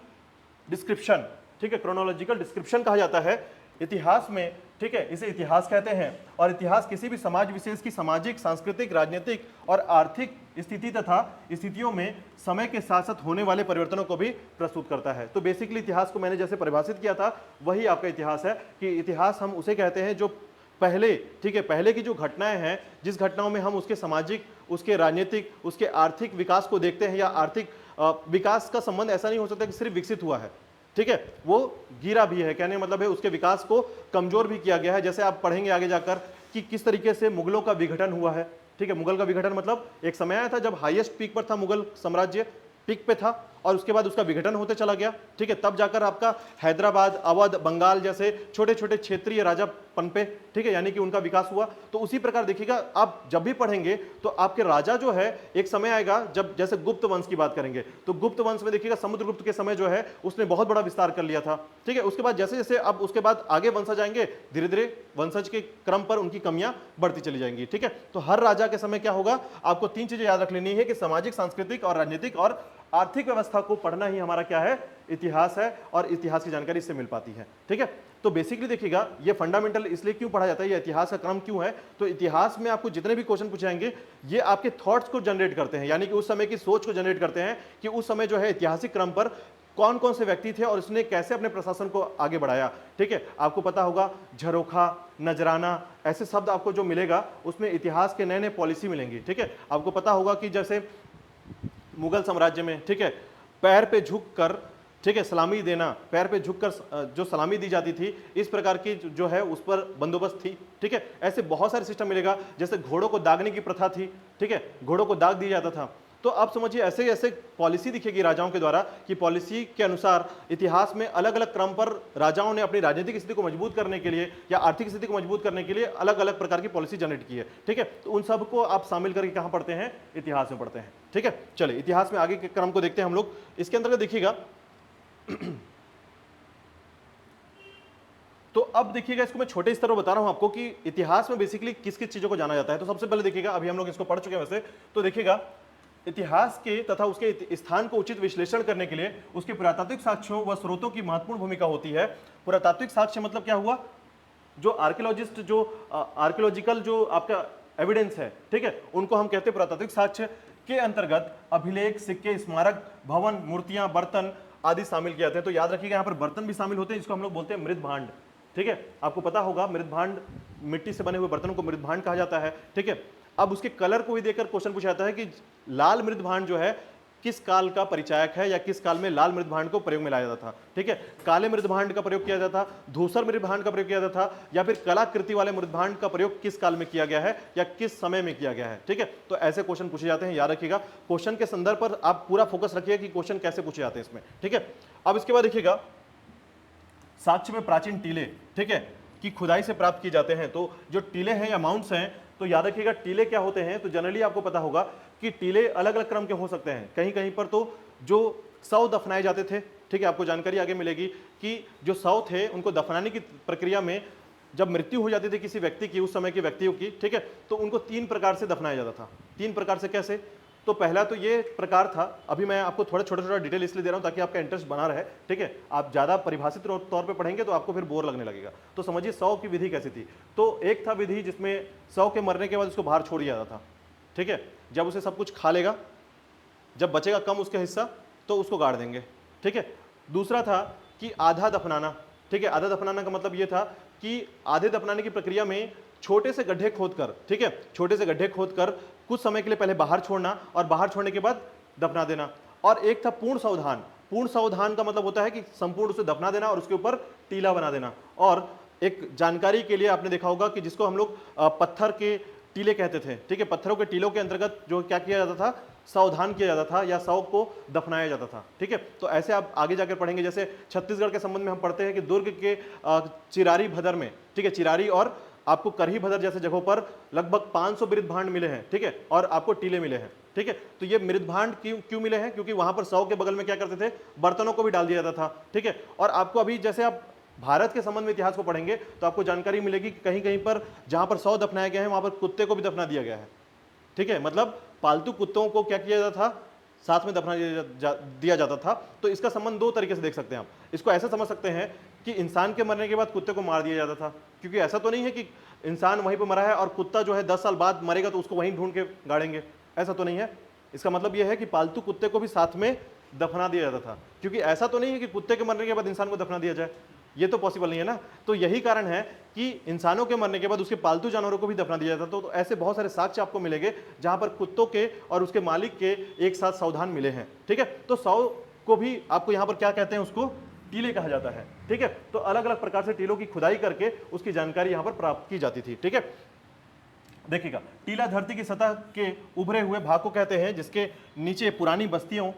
डिस्क्रिप्शन। ठीक है, क्रोनोलॉजिकल डिस्क्रिप्शन कहा जाता है इतिहास में। ठीक है, इसे इतिहास कहते हैं। और इतिहास किसी भी समाज विशेष की सामाजिक, सांस्कृतिक, राजनीतिक और आर्थिक स्थिति तथा स्थितियों में समय के साथ साथ होने वाले परिवर्तनों को भी प्रस्तुत करता है। तो बेसिकली इतिहास को मैंने जैसे परिभाषित किया था वही आपका इतिहास है, कि इतिहास हम उसे कहते हैं जो पहले, ठीक है, पहले की जो घटनाएं हैं, जिस घटनाओं में हम उसके सामाजिक, उसके राजनीतिक, उसके आर्थिक विकास को देखते हैं, या आर्थिक विकास का संबंध ऐसा नहीं हो सकता कि सिर्फ विकसित हुआ है, ठीक है, वो गिरा भी है, कहने मतलब है उसके विकास को कमजोर भी किया गया है। जैसे आप पढ़ेंगे आगे जाकर कि किस तरीके से मुगलों का विघटन हुआ है। ठीक है, मुगल का विघटन मतलब एक समय आया था जब हाईएस्ट पीक पर था, मुगल साम्राज्य पीक पे था, और उसके बाद उसका विघटन होते चला गया। ठीक है, तब जाकर आपका हैदराबाद, अवध, बंगाल जैसे छोटे छोटे क्षेत्रीय राजा पनपे। ठीक है, यानी कि उनका विकास हुआ। तो उसी प्रकार देखिएगा, आप जब भी पढ़ेंगे तो आपके राजा जो है, एक समय आएगा जब, जैसे गुप्त वंश की बात करेंगे तो गुप्त वंश में देखिएगा समुद्रगुप्त के समय जो है उसने बहुत बड़ा विस्तार कर लिया था। ठीक है, उसके बाद जैसे जैसे अब उसके बाद आगे वंशज आएंगे, धीरे धीरे वंशज के क्रम पर उनकी कमियां बढ़ती चली जाएंगी। ठीक है, तो हर राजा के समय क्या होगा, आपको 3 चीजें याद रख लेनी है कि सामाजिक, सांस्कृतिक और राजनीतिक और आर्थिक व्यवस्था को पढ़ना ही हमारा क्या है, इतिहास है, और इतिहास की जानकारी इससे मिल पाती है। ठीक है, तो बेसिकली देखिएगा ये फंडामेंटल इसलिए क्यों पढ़ा जाता है, ये इतिहास का क्रम क्यों है, तो इतिहास में आपको जितने भी क्वेश्चन पूछे जाएंगे ये आपके थॉट्स को जनरेट करते हैं, यानी कि उस समय की सोच को जनरेट करते हैं कि उस समय जो है ऐतिहासिक क्रम पर कौन कौन से व्यक्ति थे और उसने कैसे अपने प्रशासन को आगे बढ़ाया। ठीक है, आपको पता होगा झरोखा, नजराना, ऐसे शब्द आपको जो मिलेगा उसमें इतिहास के नए नए पॉलिसी मिलेंगी। ठीक है, आपको पता होगा कि जैसे मुगल साम्राज्य में, ठीक है, पैर पे झुक कर, ठीक है, सलामी देना, पैर पे झुककर जो सलामी दी जाती थी, इस प्रकार की जो है उस पर बंदोबस्त थी। ठीक है, ऐसे बहुत सारे सिस्टम मिलेगा। जैसे घोड़ों को दागने की प्रथा थी, ठीक है, घोड़ों को दाग दिया जाता था। तो आप समझिए ऐसे ऐसे पॉलिसी दिखेगी राजाओं के द्वारा कि पॉलिसी के अनुसार इतिहास में अलग अलग क्रम पर राजाओं ने अपनी राजनीतिक स्थिति को मजबूत करने के लिए या आर्थिक स्थिति को मजबूत करने के लिए अलग अलग प्रकार की पॉलिसी जनरेट की है। ठीक है, तो उन सबको आप शामिल करके कहां पढ़ते हैं? इतिहास में पढ़ते हैं। ठीक है, चलिए इतिहास में आगे के क्रम को देखते हैं हम लोग। इसके अंतर्गत देखिएगा तो अब देखिएगा, इसको मैं छोटे स्तर पर बता रहा हूं आपको कि इतिहास में बेसिकली किस किस चीजों को जाना जाता है। तो सबसे पहले देखिएगा, अभी हम लोग इसको पढ़ चुके हैं वैसे, तो देखिएगा इतिहास के तथा उसके स्थान को उचित विश्लेषण करने के लिए उसके पुरातात्विक साक्ष्यों व स्रोतों की महत्वपूर्ण भूमिका होती है। पुरातात्विक साक्ष्य मतलब क्या हुआ? जो आर्कियोलॉजिस्ट, जो आर्कियोलॉजिकल जो आपका एविडेंस है, ठीक है, उनको हम कहते हैं पुरातात्विक साक्ष्य। के अंतर्गत अभिलेख, सिक्के, स्मारक, भवन, मूर्तियां, बर्तन आदि शामिल किए जाते हैं। तो याद रखिएगा यहाँ पर बर्तन भी शामिल होते हैं, जिसको हम लोग बोलते हैं मृत भांड। ठीक है, आपको पता होगा मृत भांड, मिट्टी से बने हुए बर्तनों को मृत भांड कहा जाता है। ठीक है, अब उसके कलर को भी देखकर क्वेश्चन पूछा जाता है कि लाल मृत भांड जो है किस काल का परिचायक है या किस काल में लाल मृत भांड को प्रयोग में लाया जाता था। ठीक है, काले मृत भांड का प्रयोग किया जाता था, धूसर मृत भांड का प्रयोग किया जाता था, या फिर कलाकृति वाले मृत भांड का प्रयोग किस काल में किया गया है या किस समय में किया गया है। ठीक है, तो ऐसे क्वेश्चन पूछे जाते हैं, याद रखिएगा। क्वेश्चन के संदर्भ पर आप पूरा फोकस रखिए कि क्वेश्चन कैसे पूछे जाते हैं इसमें। ठीक है, अब इसके बाद देखिएगा साक्ष्य में प्राचीन टीले, ठीक है, कि खुदाई से प्राप्त किए जाते हैं। तो जो टीले हैं या माउंट्स हैं, तो याद रखिएगा टीले क्या होते हैं। तो जनरली आपको पता होगा कि टीले अलग अलग क्रम के हो सकते हैं। कहीं कहीं पर तो जो शव दफनाए जाते थे, ठीक है, आपको जानकारी आगे मिलेगी कि जो शव थे उनको दफनाने की प्रक्रिया में जब मृत्यु हो जाती थी किसी व्यक्ति की, उस समय के व्यक्तियों की, ठीक है, तो उनको 3 प्रकार से दफनाया जाता था। 3 प्रकार से कैसे? तो पहला तो ये प्रकार था, अभी मैं आपको थोड़ा छोटा छोटा डिटेल इसलिए दे रहा हूं ताकि आपका इंटरेस्ट बना रहे। ठीक है, आप ज्यादा परिभाषित तौर पे पढ़ेंगे तो आपको फिर बोर लगने लगेगा। तो समझिए शव की विधि कैसी थी। तो एक था विधि जिसमें शव के मरने के बाद उसको बाहर छोड़ दिया जाता था। ठीक है, जब उसे सब कुछ खा लेगा, जब बचेगा कम उसका हिस्सा, तो उसको गाड़ देंगे। ठीक है, दूसरा था कि आधा दफनाना। ठीक है, आधा दफनाना का मतलब यह था कि आधे दफनाने की प्रक्रिया में छोटे से गड्ढे खोदकर, ठीक है, छोटे से गड्ढे खोदकर कुछ समय के लिए पहले बाहर छोड़ना और बाहर छोड़ने के बाद दफना देना। और एक था पूर्ण सावधान। पूर्ण सावधान का मतलब होता है कि संपूर्ण उसे दफना देना और उसके ऊपर टीला बना देना। और एक जानकारी के लिए आपने देखा होगा कि जिसको हम लोग पत्थर के टीले कहते थे। ठीक है, पत्थरों के टीलों के अंतर्गत जो क्या किया जाता था, सावधान किया जाता था या शव को दफनाया जाता था। ठीक है, तो ऐसे आप आगे जाकर पढ़ेंगे। जैसे छत्तीसगढ़ के संबंध में हम पढ़ते हैं कि दुर्ग के चिरारी भदर में, ठीक है, चिरारी और आपको करही भदर जैसे जगहों पर लगभग 500 मृत भांड मिले हैं। ठीक है, और आपको टीले मिले हैं। ठीक है, तो ये मृत भांड क्यों मिले हैं? क्योंकि वहां पर शव के बगल में क्या करते थे, बर्तनों को भी डाल दिया जाता था। ठीक है, और आपको अभी जैसे आप भारत के संबंध में इतिहास को पढ़ेंगे तो आपको जानकारी मिलेगी कि कहीं कहीं पर जहां पर शव दफनाए गए हैं वहां पर कुत्ते को भी दफना दिया गया है। ठीक है, मतलब पालतू कुत्तों को क्या किया जाता था, साथ में दफना दिया जाता था। तो इसका संबंध 2 तरीके से देख सकते हैं आप। इसको ऐसा समझ सकते हैं कि इंसान के मरने के बाद कुत्ते को मार दिया जाता था, क्योंकि ऐसा तो नहीं है कि इंसान वहीं पर मरा है और कुत्ता जो है 10 साल बाद मरेगा तो उसको वहीं ढूंढ के गाड़ेंगे, ऐसा तो नहीं है। इसका मतलब यह है कि पालतू कुत्ते को भी साथ में दफना दिया जाता था, क्योंकि ऐसा तो नहीं है कि कुत्ते के मरने के बाद इंसान को दफना दिया जाए, ये तो पॉसिबल नहीं है ना। तो यही कारण है कि इंसानों के मरने के बाद उसके पालतू जानवरों को भी दफना दिया जाता। तो ऐसे बहुत सारे साक्ष्य आपको मिलेंगे जहां पर कुत्तों के और उसके मालिक के एक साथ सावधान मिले हैं। ठीक है, तो शव को भी आपको यहां पर क्या कहते हैं, उसको टीले कहा जाता है। ठीक है, तो अलग अलग प्रकार से टीलों की खुदाई करके उसकी जानकारी यहां पर प्राप्त की जाती थी। ठीक है, देखिएगा टीला धरती की सतह के उभरे हुए भाग को कहते हैं जिसके नीचे पुरानी बस्तियों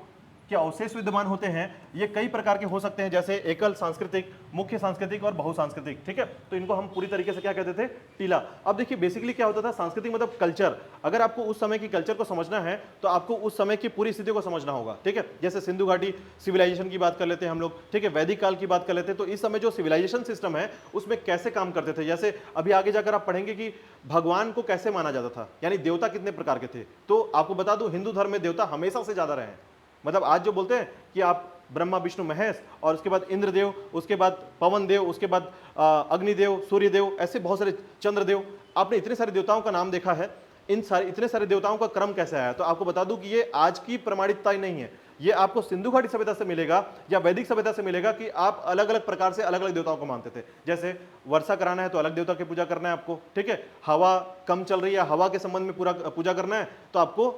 के अवशेष विद्यमान होते हैं। ये कई प्रकार के हो सकते हैं, जैसे एकल सांस्कृतिक, मुख्य सांस्कृतिक और बहुसांस्कृतिक। ठीक है, तो इनको हम पूरी तरीके से क्या कहते थे, टीला। अब देखिए बेसिकली क्या होता था, सांस्कृतिक मतलब कल्चर। अगर आपको उस समय की कल्चर को समझना है तो आपको उस समय की पूरी स्थिति को समझना होगा। ठीक है, जैसे सिंधु घाटी सिविलाइजेशन की बात कर लेते हैं हम लोग, ठीक है, वैदिक काल की बात कर लेते हैं। तो इस समय जो सिविलाइजेशन सिस्टम है उसमें कैसे काम करते थे। जैसे अभी आगे जाकर आप पढ़ेंगे कि भगवान को कैसे माना जाता था, यानी देवता कितने प्रकार के थे। तो आपको बता दूं, हिंदू धर्म में देवता हमेशा से ज्यादा रहे हैं। मतलब आज जो बोलते हैं कि आप ब्रह्मा विष्णु महेश और उसके बाद इंद्रदेव, उसके बाद पवन देव, उसके बाद अग्निदेव, सूर्यदेव, ऐसे बहुत सारे चंद्रदेव, आपने इतने सारे देवताओं का नाम देखा है। इतने सारे देवताओं का क्रम कैसे आया, तो आपको बता दूं कि ये आज की प्रमाणिकता ही नहीं है, ये आपको सिंधु घाटी सभ्यता से मिलेगा या वैदिक सभ्यता से मिलेगा कि आप अलग अलग प्रकार से अलग अलग देवताओं को मानते थे। जैसे वर्षा कराना है तो अलग देवता की पूजा करना है आपको, ठीक है। हवा कम चल रही है, हवा के संबंध में पूरा पूजा करना है तो आपको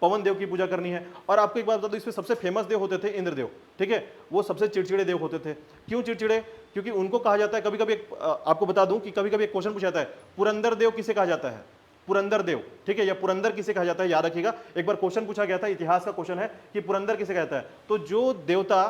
पवन देव की पूजा करनी है। और आपको एक बात बता दूं, इसमें सबसे फेमस देव होते थे इंद्रदेव, ठीक है। वो सबसे चिड़चिड़े देव होते थे। क्यों चिड़चिड़े? क्योंकि उनको कहा जाता है, कभी कभी आपको बता दूं कि कभी कभी एक क्वेश्चन पूछा जाता है, पुरंदर देव किसे कहा जाता है? पुरंदर देव, ठीक है, या पुरंदर किसे कहा जाता है? याद रखिएगा, एक बार क्वेश्चन पूछा गया था, इतिहास का क्वेश्चन है कि पुरंदर किसे कहता है। तो जो देवता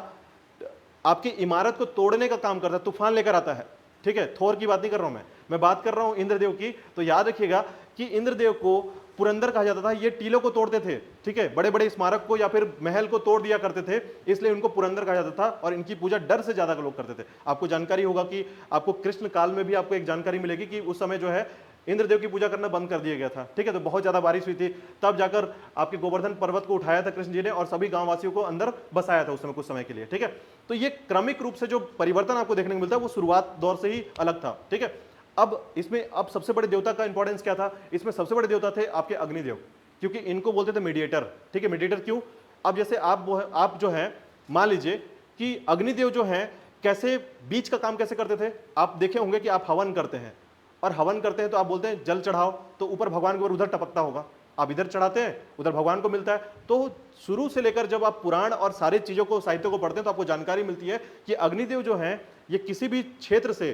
आपकी इमारत को तोड़ने का काम करता है, तूफान लेकर आता है, ठीक है, थोर की बात नहीं कर रहा हूं मैं बात कर रहा हूं इंद्रदेव की। तो याद रखिएगा कि इंद्रदेव को पुरंदर कहा जाता था। ये टीलों को तोड़ते थे, ठीक है, बड़े बड़े स्मारक को या फिर महल को तोड़ दिया करते थे, इसलिए उनको पुरंदर कहा जाता था। और इनकी पूजा डर से ज्यादा लोग करते थे। आपको जानकारी होगा कि आपको कृष्ण काल में भी आपको एक जानकारी मिलेगी कि उस समय जो है इंद्रदेव की पूजा करना बंद कर दिया गया था, ठीक है। तो बहुत ज्यादा बारिश हुई थी, तब जाकर आपके गोवर्धन पर्वत को उठाया था कृष्ण जी ने और सभी गांव वासियों को अंदर बसाया था उस समय, कुछ समय के लिए, ठीक है। तो ये क्रमिक रूप से जो परिवर्तन आपको देखने को मिलता है वो शुरुआत दौर से ही अलग था, ठीक है। अब इसमें अब सबसे बड़े देवता का इंपॉर्टेंस क्या था? इसमें सबसे बड़े देवता थे आपके अग्निदेव, क्योंकि इनको बोलते थे मीडिएटर, ठीक है। मीडिएटर क्यों? अब जैसे आप जो है मान लीजिए कि अग्निदेव जो है कैसे बीच का काम कैसे करते थे? आप देखे होंगे कि आप हवन करते हैं और हवन करते हैं तो आप बोलते हैं जल चढ़ाओ, तो ऊपर भगवान के ऊपर उधर टपकता होगा, आप इधर चढ़ाते हैं उधर भगवान को मिलता है। तो शुरू से लेकर जब आप पुराण और सारे चीजों को साहित्य को पढ़ते हैं तो आपको जानकारी मिलती है कि अग्निदेव जो है ये किसी भी क्षेत्र से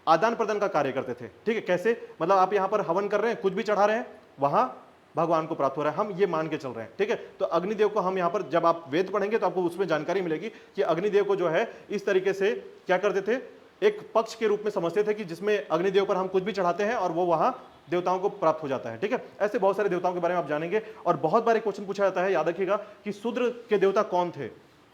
आदान प्रदान का कार्य करते थे, ठीक है। कैसे? मतलब आप यहां पर हवन कर रहे हैं, कुछ भी चढ़ा रहे हैं, वहां भगवान को प्राप्त हो रहा है, हम ये मान के चल रहे हैं, ठीक है। तो अग्निदेव को हम यहां पर जब आप वेद पढ़ेंगे तो आपको उसमें जानकारी मिलेगी कि अग्निदेव को जो है इस तरीके से क्या करते थे, एक पक्ष के रूप में समझते थे कि जिसमें अग्निदेव पर हम कुछ भी चढ़ाते हैं और वो वहां देवताओं को प्राप्त हो जाता है, ठीक है। ऐसे बहुत सारे देवताओं के बारे में आप जानेंगे। और बहुत बार क्वेश्चन पूछा जाता है, याद रखिएगा, कि शूद्र के देवता कौन थे?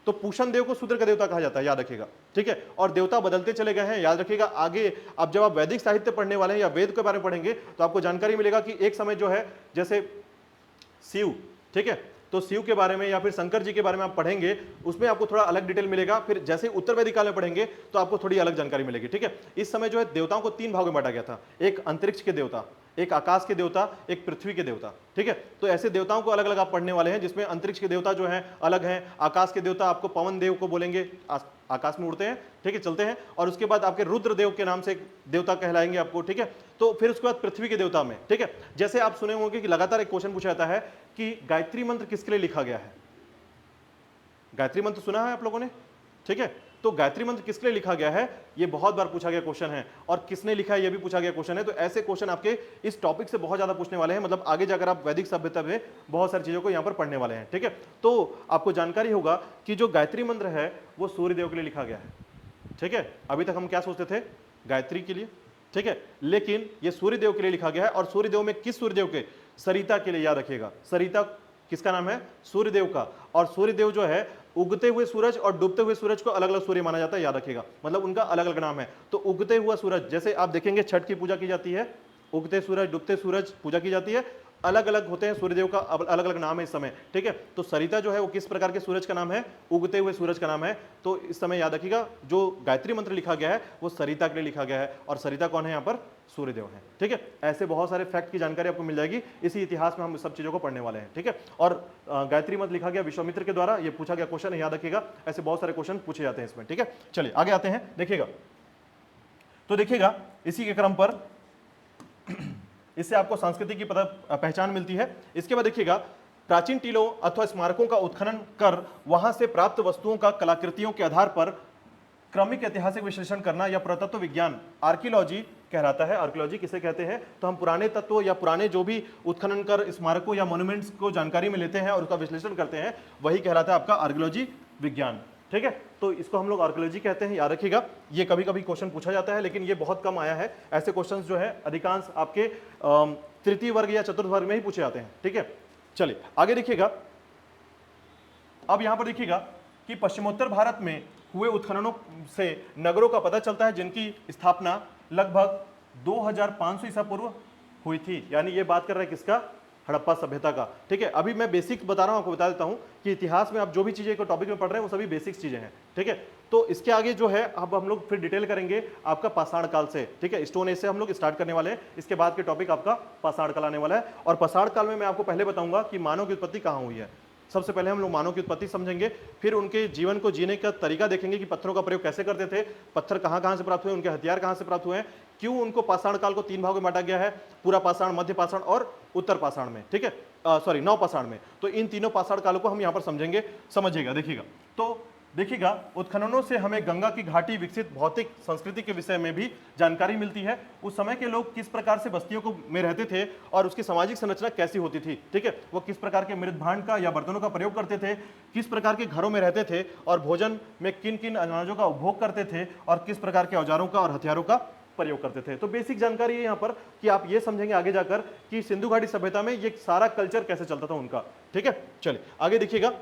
तो पूषण देव को शूद्र का देवता कहा जाता है, याद रखिएगा, ठीक है। और देवता बदलते चले गए हैं, याद रखिएगा। आगे अब जब आप वैदिक साहित्य पढ़ने वाले हैं या वेद के बारे में पढ़ेंगे तो आपको जानकारी मिलेगा कि एक समय जो है जैसे शिव, ठीक है, तो शिव के बारे में या फिर शंकर जी के बारे में आप पढ़ेंगे, उसमें आपको थोड़ा अलग डिटेल मिलेगा। फिर जैसे उत्तर वैदिक काल में पढ़ेंगे तो आपको थोड़ी अलग जानकारी मिलेगी, ठीक है। इस समय जो है देवताओं को 3 भागों में बांटा गया था, एक अंतरिक्ष के देवता, एक आकाश के देवता, एक पृथ्वी के देवता, ठीक है। तो ऐसे देवताओं को अलग अलग आप पढ़ने वाले हैं, जिसमें अंतरिक्ष के देवता जो हैं अलग हैं, आकाश के देवता आपको पवन देव को बोलेंगे, आकाश में उड़ते हैं, ठीक है, चलते हैं। और उसके बाद आपके रुद्र देव के नाम से एक देवता कहलाएंगे आपको, ठीक है। तो फिर उसके बाद पृथ्वी के देवता में, ठीक है। जैसे आप सुने होंगे कि लगातार एक क्वेश्चन पूछा जाता है कि गायत्री मंत्र किसके लिए लिखा गया है? गायत्री मंत्र सुना है आप लोगों ने, ठीक है। तो गायत्री मंत्र किसके लिए लिखा गया है, ये बहुत बार पूछा गया क्वेश्चन है। और किसने लिखा है ये भी पूछा गया क्वेश्चन है। तो ऐसे क्वेश्चन आपके इस टॉपिक से बहुत ज्यादा पूछने वाले हैं, मतलब आगे जाकर आप वैदिक सभ्यता में बहुत सारी चीजों को यहाँ पर पढ़ने वाले हैं, ठीक है। तो आपको जानकारी होगा कि जो गायत्री मंत्र है वो सूर्य देव के लिए लिखा गया है, ठीक है। अभी तक हम क्या सोचते थे? गायत्री के लिए, ठीक है, लेकिन ये सूर्य देव के लिए लिखा गया है। और सूर्य देव में किस सूर्य देव के? सरिता के लिए, याद रखिएगा। सरिता किसका नाम है? सूर्य देव का। और सूर्य देव जो है उगते हुए सूरज और डूबते हुए सूरज को अलग अलग सूर्य माना जाता है, याद रखिएगा, मतलब उनका अलग अलग नाम है। तो उगते हुआ सूरज, जैसे आप देखेंगे छठ की पूजा की जाती है, उगते सूरज डूबते सूरज पूजा की जाती है, अलग अलग होते हैं सूर्यदेव का, अलग अलग नाम है इस समय, ठीक है। तो सरिता जो है वो किस प्रकार के सूरज का नाम है? उगते हुए सूरज का नाम है। तो इस समय याद रखिएगा जो गायत्री मंत्र लिखा गया है वो सरिता के लिए लिखा गया है। और सरिता कौन है यहाँ पर? सूर्यदेव है, ठीक है। ऐसे बहुत सारे फैक्ट की जानकारी आपको मिल जाएगी, इसी इतिहास में हम सब चीजों को पढ़ने वाले हैं, ठीक है। और गायत्री मंत्र लिखा गया विश्वामित्र के द्वारा, ये पूछा गया क्वेश्चन है, याद रखिएगा। ऐसे बहुत सारे क्वेश्चन पूछे जाते हैं इसमें, ठीक है। चलिए आगे आते हैं, देखिएगा। तो देखिएगा इसी के क्रम पर इससे आपको संस्कृति की पहचान मिलती है। इसके बाद देखिएगा प्राचीन टीलों अथवा स्मारकों का उत्खनन कर वहां से प्राप्त वस्तुओं का कलाकृतियों के आधार पर क्रमिक ऐतिहासिक विश्लेषण करना या पुरातत्व विज्ञान आर्कियोलॉजी कहलाता है। आर्कियोलॉजी किसे कहते हैं? तो हम पुराने तत्वों या पुराने जो भी उत्खनन कर स्मारकों या मॉन्यूमेंट्स को जानकारी में लेते हैं और उसका विश्लेषण करते हैं, वही कहलाता है आपका आर्कियोलॉजी विज्ञान, ठीक है। तो इसको हम लोग आर्कियोलॉजी कहते हैं, याद रखिएगा। ये कभी कभी क्वेश्चन पूछा जाता है लेकिन ये बहुत कम आया है। ऐसे क्वेश्चन जो है अधिकांश आपके तृतीय वर्ग या चतुर्थ वर्ग में ही पूछे जाते हैं, ठीक है। चलिए आगे देखिएगा। अब यहां पर देखिएगा कि पश्चिमोत्तर भारत में हुए उत्खननों से नगरों का पता चलता है जिनकी स्थापना लगभग 2500 ईसा पूर्व हुई थी। यानी ये बात कर रहा है किसका? हड़प्पा सभ्यता का, ठीक है। अभी मैं बेसिक बता रहा हूं, आपको बता देता हूं कि इतिहास में आप जो भी चीजें को टॉपिक में पढ़ रहे हैं वो सभी बेसिक्स चीजें हैं, ठीक है। तो इसके आगे जो है अब हम लोग फिर डिटेल करेंगे आपका पाषाण काल से, ठीक है। स्टोन एज से हम लोग स्टार्ट करने वाले हैं, इसके बाद के टॉपिक आपका पाषाण काल आने वाला है। और पाषाण काल में मैं आपको पहले बताऊंगा कि मानव की उत्पत्ति कहां हुई है। सबसे पहले हम लोग मानव की उत्पत्ति समझेंगे, फिर उनके जीवन को जीने का तरीका देखेंगे कि पत्थरों का प्रयोग कैसे करते थे, पत्थर कहाँ कहाँ से प्राप्त हुए, उनके हथियार कहाँ से प्राप्त हुए हैं, क्यों उनको पाषाण काल को 3 भागों में बांटा गया है, पूरा पाषाण, मध्य पाषाण और उत्तर पाषाण में, ठीक है, सॉरी नव पाषाण में। तो इन तीनों पाषाण कालों को हम यहाँ पर समझेंगे, समझिएगा, देखिएगा। तो देखिएगा, उत्खननों से हमें गंगा की घाटी विकसित भौतिक संस्कृति के विषय में भी जानकारी मिलती है। उस समय के लोग किस प्रकार से बस्तियों को में रहते थे और उसकी सामाजिक संरचना कैसी होती थी, ठीक है, वो किस प्रकार के मृत भांड का या बर्तनों का प्रयोग करते थे, किस प्रकार के घरों में रहते थे और भोजन में किन किन अनाजों का उपभोग करते थे और किस प्रकार के औजारों का और हथियारों का प्रयोग करते थे। तो बेसिक जानकारी है यहाँ पर कि आप ये समझेंगे आगे जाकर कि सिंधु घाटी सभ्यता में ये सारा कल्चर कैसे चलता था उनका, ठीक है। चलिए आगे देखिएगा,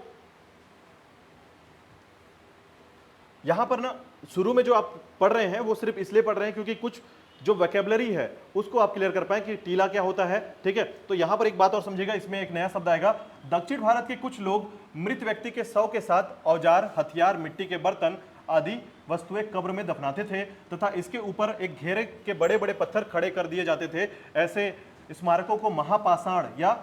यहां पर ना शुरू में जो आप पढ़ रहे हैं वो सिर्फ इसलिए पढ़ रहे हैं क्योंकि कुछ जो वोकैबुलरी है उसको आप क्लियर कर पाए कि टीला क्या होता है, ठीक है। तो यहां पर एक बात और समझिएगा, इसमें एक नया शब्द आएगा। दक्षिण भारत के कुछ लोग मृत व्यक्ति के शव के साथ औजार, हथियार, मिट्टी के बर्तन आदि वस्तुएं कब्र में दफनाते थे तथा इसके ऊपर एक घेरे के बड़े बड़े पत्थर खड़े कर दिए जाते थे। ऐसे स्मारकों को महापाषाण या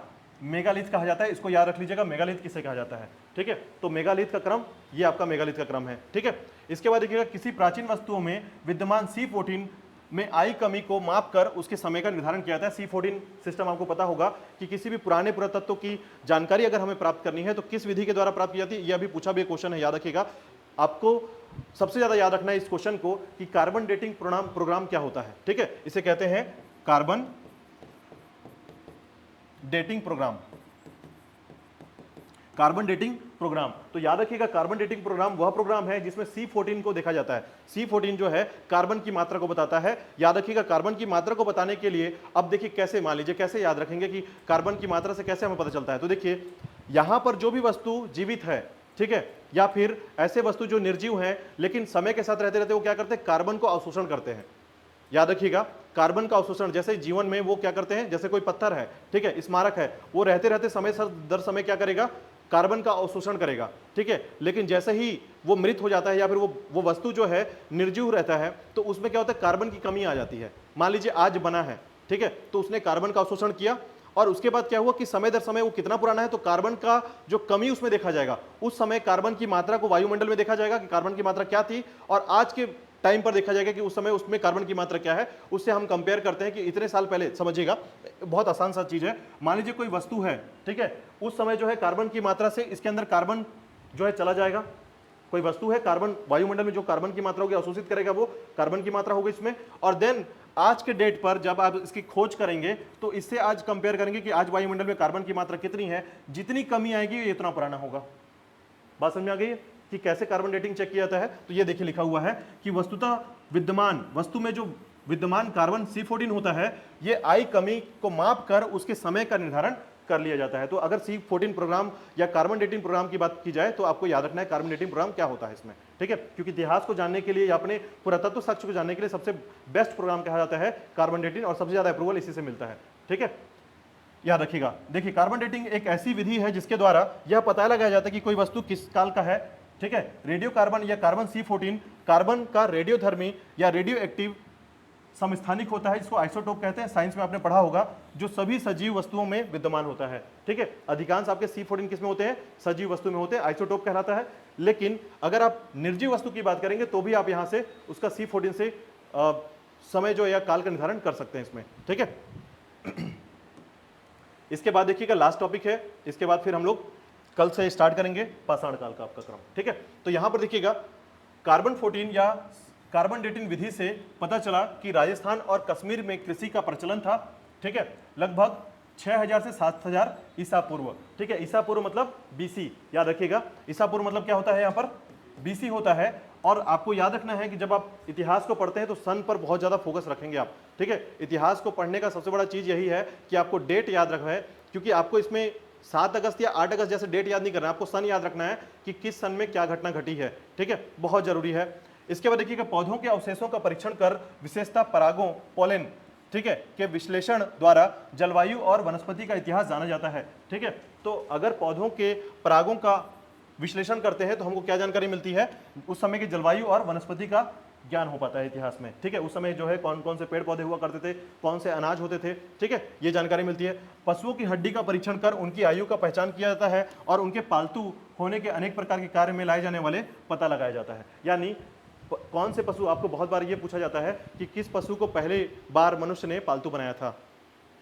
मेगालिथ कहा जाता है। इसको याद रख लीजिएगा, मेगालिथ किसे कहा जाता है, ठीक है। तो मेगालिथ का क्रम, ये आपका मेगालिथ का क्रम है, ठीक है। इसके बाद देखिएगा, किसी प्राचीन वस्तुओं में विद्यमान C14 में आई कमी को माप कर उसके समय का निर्धारण किया जाता है। C14 सिस्टम आपको पता होगा कि किसी भी पुराने पुरातत्व की जानकारी अगर हमें प्राप्त करनी है तो किस विधि के द्वारा प्राप्त की जाती है। यह अभी पूछा भी क्वेश्चन है, याद रखिएगा। आपको सबसे ज्यादा याद रखना है इस क्वेश्चन को कि कार्बन डेटिंग प्रोग्राम क्या होता है, ठीक है। इसे कहते हैं carbon dating program, carbon dating program. तो याद रखिएगा, कार्बन डेटिंग प्रोग्राम वह प्रोग्राम है जिसमें C14 को देखा जाता है। C14 जो है कार्बन की मात्रा को बताता है। याद रखिएगा, कार्बन की मात्रा को बताने के लिए अब देखिए कैसे, मान लीजिए कैसे याद रखेंगे कि कार्बन की मात्रा से कैसे हमें पता चलता है। तो देखिए, यहां पर जो भी वस्तु जीवित है, ठीक है, या फिर ऐसे वस्तु जो निर्जीव हैं लेकिन समय के साथ रहते रहते वो क्या करते हैं, कार्बन को अवशोषण करते हैं। याद रखिएगा, कार्बन का अवशोषण, जैसे जीवन में वो क्या करते हैं, जैसे कोई पत्थर है, ठीक है, स्मारक है, वो रहते रहते समय दर समय क्या करेगा, कार्बन का अवशोषण करेगा, ठीक है। लेकिन जैसे ही वो मृत हो जाता है या फिर वो वस्तु जो है निर्जीव रहता है तो उसमें क्या होता है, कार्बन की कमी आ जाती है। मान लीजिए आज बना है, ठीक है, तो उसने कार्बन का अवशोषण किया और उसके बाद क्या हुआ कि समय दर समय वो कितना पुराना है तो कार्बन का जो कमी उसमें देखा जाएगा। उस समय कार्बन की मात्रा को वायुमंडल में देखा जाएगा कि कार्बन की मात्रा क्या थी और आज के टाइम पर देखा जाएगा कि उस समय उसमें कार्बन की मात्रा क्या है। उससे हम कंपेयर करते हैं कि इतने साल पहले, समझिएगा बहुत आसान सा चीज है, मान लीजिए कोई वस्तु है, ठीक है, उस समय जो है कार्बन की मात्रा से इसके अंदर कार्बन जो है चला जाएगा। कोई वस्तु है, कार्बन वायुमंडल में जो कार्बन की मात्रा होगी अवशोषित करेगा वो कार्बन की मात्रा होगी इसमें। और देन आज के डेट पर जब आप इसकी खोज करेंगे तो इससे आज कंपेयर करेंगे कि आज वायुमंडल में कार्बन की मात्रा कितनी है, जितनी कमी आएगी ये इतना पुराना होगा। बात समझ में आ गई है कि कैसे कार्बन डेटिंग चेक किया जाता है। तो ये देखिए लिखा हुआ है कि वस्तुतः विद्यमान वस्तु में जो विद्यमान कार्बन C14 होता है, ये आई कमी को माप कर उसके समय का निर्धारण कर लिया जाता है। तो अगर C14 प्रोग्राम या कार्बन डेटिंग प्रोग्राम की बात की जाए तो आपको याद रखना है कार्बन डेटिंग प्रोग्राम क्या होता है इसमें, ठीक है। क्योंकि इतिहास को जानने के लिए या अपने पुरातत्व साक्ष्य को जानने के लिए सबसे बेस्ट प्रोग्राम कहा जाता है कार्बन डेटिंग और सबसे ज्यादा अप्रूवल इसी से मिलता है, ठीक है। याद रखिएगा, देखिए कार्बन डेटिंग एक ऐसी विधि है जिसके द्वारा यह पता लगाया जाता है कि कोई वस्तु किस काल का है, ठीक है। रेडियो कार्बन या कार्बन C14 कार्बन का रेडियोधर्मी या रेडियो एक्टिव समस्थानिक होता है, जिसको आइसोटोप कहते हैं। साइंस में आपने पढ़ा होगा, जो सभी सजीव वस्तुओं में विद्यमान होता है, ठीक है। अधिकांश आपके C14 किस में होते हैं, सजीव वस्तु में होते हैं, आइसोटोप कहलाता है। लेकिन अगर आप निर्जीव वस्तु की बात करेंगे तो भी आप यहां से उसका C14 से समय जो या काल का निर्धारण कर सकते हैं इसमें, ठीक है। इसके बाद देखिएगा लास्ट टॉपिक है, इसके बाद फिर हम लोग कल से स्टार्ट करेंगे पाषाण काल का आपका क्रम, ठीक है। तो यहां पर देखिएगा कार्बन 14 या कार्बन डेटिंग विधि से पता चला कि राजस्थान और कश्मीर में कृषि का प्रचलन था, ठीक है, लगभग 6000 से 7000 ईसा पूर्व, ठीक है। ईसा पूर्व मतलब BC, याद रखिएगा, ईसा पूर्व मतलब क्या होता है, यहाँ पर BC होता है। और आपको याद रखना है कि जब आप इतिहास को पढ़ते हैं तो सन पर बहुत ज्यादा फोकस रखेंगे आप, ठीक है। इतिहास को पढ़ने का सबसे बड़ा चीज यही है कि आपको डेट याद रखना है, क्योंकि आपको इसमें 7 अगस्त या 8 अगस्त जैसे डेट याद नहीं करना है, आपको सन याद रखना है कि किस सन में क्या घटना घटी है, ठीक है, बहुत जरूरी है। इसके बाद देखिएगा पौधों के अवशेषों का परीक्षण कर विशेषता परागों, पोलेन, ठीक है, के विश्लेषण द्वारा जलवायु और वनस्पति का इतिहास जाना जाता है, ठीक है। तो अगर पौधों के परागों का विश्लेषण करते हैं तो हमको क्या जानकारी मिलती है, उस समय की जलवायु और वनस्पति का ज्ञान हो पाता है इतिहास में, ठीक है। उस समय जो है कौन कौन से पेड़ पौधे हुआ करते थे, कौन से अनाज होते थे, ठीक है, ये जानकारी मिलती है। पशुओं की हड्डी का परीक्षण कर उनकी आयु का पहचान किया जाता है और उनके पालतू होने के अनेक प्रकार के कार्य में लाए जाने वाले पता लगाया जाता है। यानी कौन से पशु, आपको बहुत बार ये पूछा जाता है कि किस पशु को पहले बार मनुष्य ने पालतू बनाया था,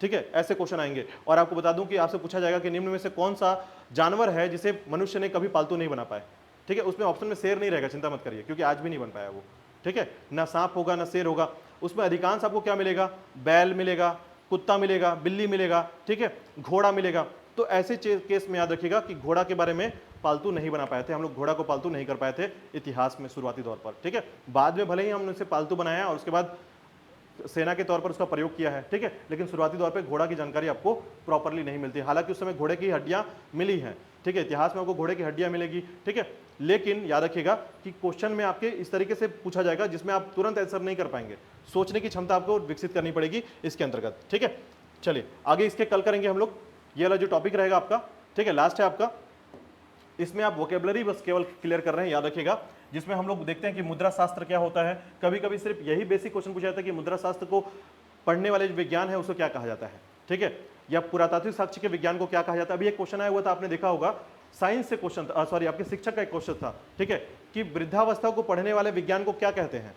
ठीक है, ऐसे क्वेश्चन आएंगे। और आपको बता दूं कि आपसे पूछा जाएगा कि निम्न में से कौन सा जानवर है जिसे मनुष्य ने कभी पालतू नहीं बना पाए, ठीक है। उसमें ऑप्शन में शेर नहीं रहेगा, चिंता मत करिए, क्योंकि आज भी नहीं बन पाया वो, ठीक है। ना सांप होगा ना शेर होगा। उसमें अधिकांश आपको क्या मिलेगा, बैल मिलेगा, कुत्ता मिलेगा, बिल्ली मिलेगा, ठीक है, घोड़ा मिलेगा। तो ऐसे केस में याद रखिएगा कि घोड़ा के बारे में पालतू नहीं बना पाए थे हम लोग, घोड़ा को पालतू नहीं कर पाए थे इतिहास में शुरुआती तौर पर, ठीक है। बाद में भले ही हमने उसे पालतू बनाया और उसके बाद सेना के तौर पर उसका प्रयोग किया है, ठीक है, लेकिन शुरुआती तौर पे घोड़ा की जानकारी आपको प्रॉपरली नहीं मिलती। हालांकि उस समय घोड़े की हड्डियां मिली हैं, ठीक है, इतिहास में आपको घोड़े की हड्डियां मिलेगी, ठीक है। लेकिन याद रखिएगा कि क्वेश्चन में आपके इस तरीके से पूछा जाएगा जिसमें आप तुरंत आंसर नहीं कर पाएंगे, सोचने की क्षमता आपको विकसित करनी पड़ेगी इसके अंतर्गत, ठीक है। चलिए आगे इसके कल करेंगे हम लोग, ये वाला जो टॉपिक रहेगा आपका, ठीक है, लास्ट है आपका। इसमें आप वोकेबलरी बस केवल क्लियर कर रहे हैं, याद रखिएगा, जिसमें हम लोग देखते हैं कि मुद्रा शास्त्र क्या होता है। कभी कभी सिर्फ यही बेसिक क्वेश्चन पूछा जाता है कि मुद्रा शास्त्र को पढ़ने वाले जो विज्ञान है उसको क्या कहा जाता है, ठीक है, या पुरातात्विक साक्ष्य के विज्ञान को क्या कहा जाता है। अभी एक क्वेश्चन आया हुआ था, आपने देखा होगा, साइंस से क्वेश्चन था, सॉरी आपके शिक्षक का एक क्वेश्चन था, ठीक है, कि वृद्धावस्था को पढ़ने वाले विज्ञान को क्या कहते हैं।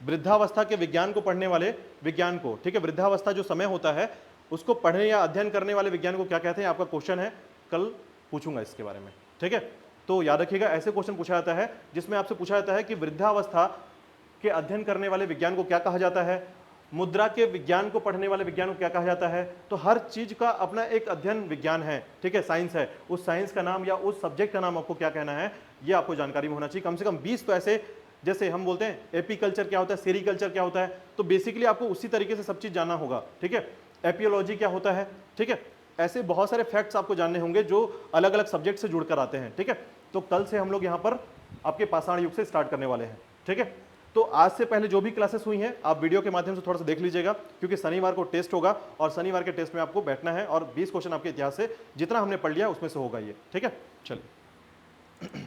वृद्धावस्था के विज्ञान को पढ़ने वाले विज्ञान को, ठीक है, वृद्धावस्था जो समय होता है उसको पढ़ने या अध्ययन करने वाले विज्ञान को क्या कहते हैं, आपका क्वेश्चन है, कल पूछूंगा इसके बारे में, ठीक है। तो याद रखिएगा ऐसे क्वेश्चन पूछा जाता है जिसमें आपसे पूछा जाता है कि वृद्धावस्था के अध्ययन करने वाले विज्ञान को क्या कहा जाता है, मुद्रा के विज्ञान को पढ़ने वाले विज्ञान को क्या कहा जाता है। तो हर चीज का अपना एक अध्ययन विज्ञान है, ठीक है, साइंस है, उस साइंस का नाम या उस सब्जेक्ट का नाम आपको क्या कहना है, ये आपको जानकारी में होना चाहिए। कम से कम 20 तो ऐसे, जैसे हम बोलते हैं एपीकल्चर क्या होता है, सेरीकल्चर क्या होता है, तो बेसिकली आपको उसी तरीके से सब चीज जानना होगा, ठीक है। एपियोलॉजी क्या होता है, ठीक है, ऐसे बहुत सारे फैक्ट्स आपको जानने होंगे जो अलग अलग सब्जेक्ट से जुड़कर आते हैं, ठीक है। तो कल से हम लोग यहाँ पर आपके पाषाण युग से स्टार्ट करने वाले हैं, ठीक है। तो आज से पहले जो भी क्लासेस हुई हैं आप वीडियो के माध्यम से थोड़ा सा देख लीजिएगा, क्योंकि शनिवार को टेस्ट होगा और शनिवार के टेस्ट में आपको बैठना है और 20 क्वेश्चन आपके इतिहास से जितना हमने पढ़ लिया उसमें से होगा ये, ठीक है। चलिए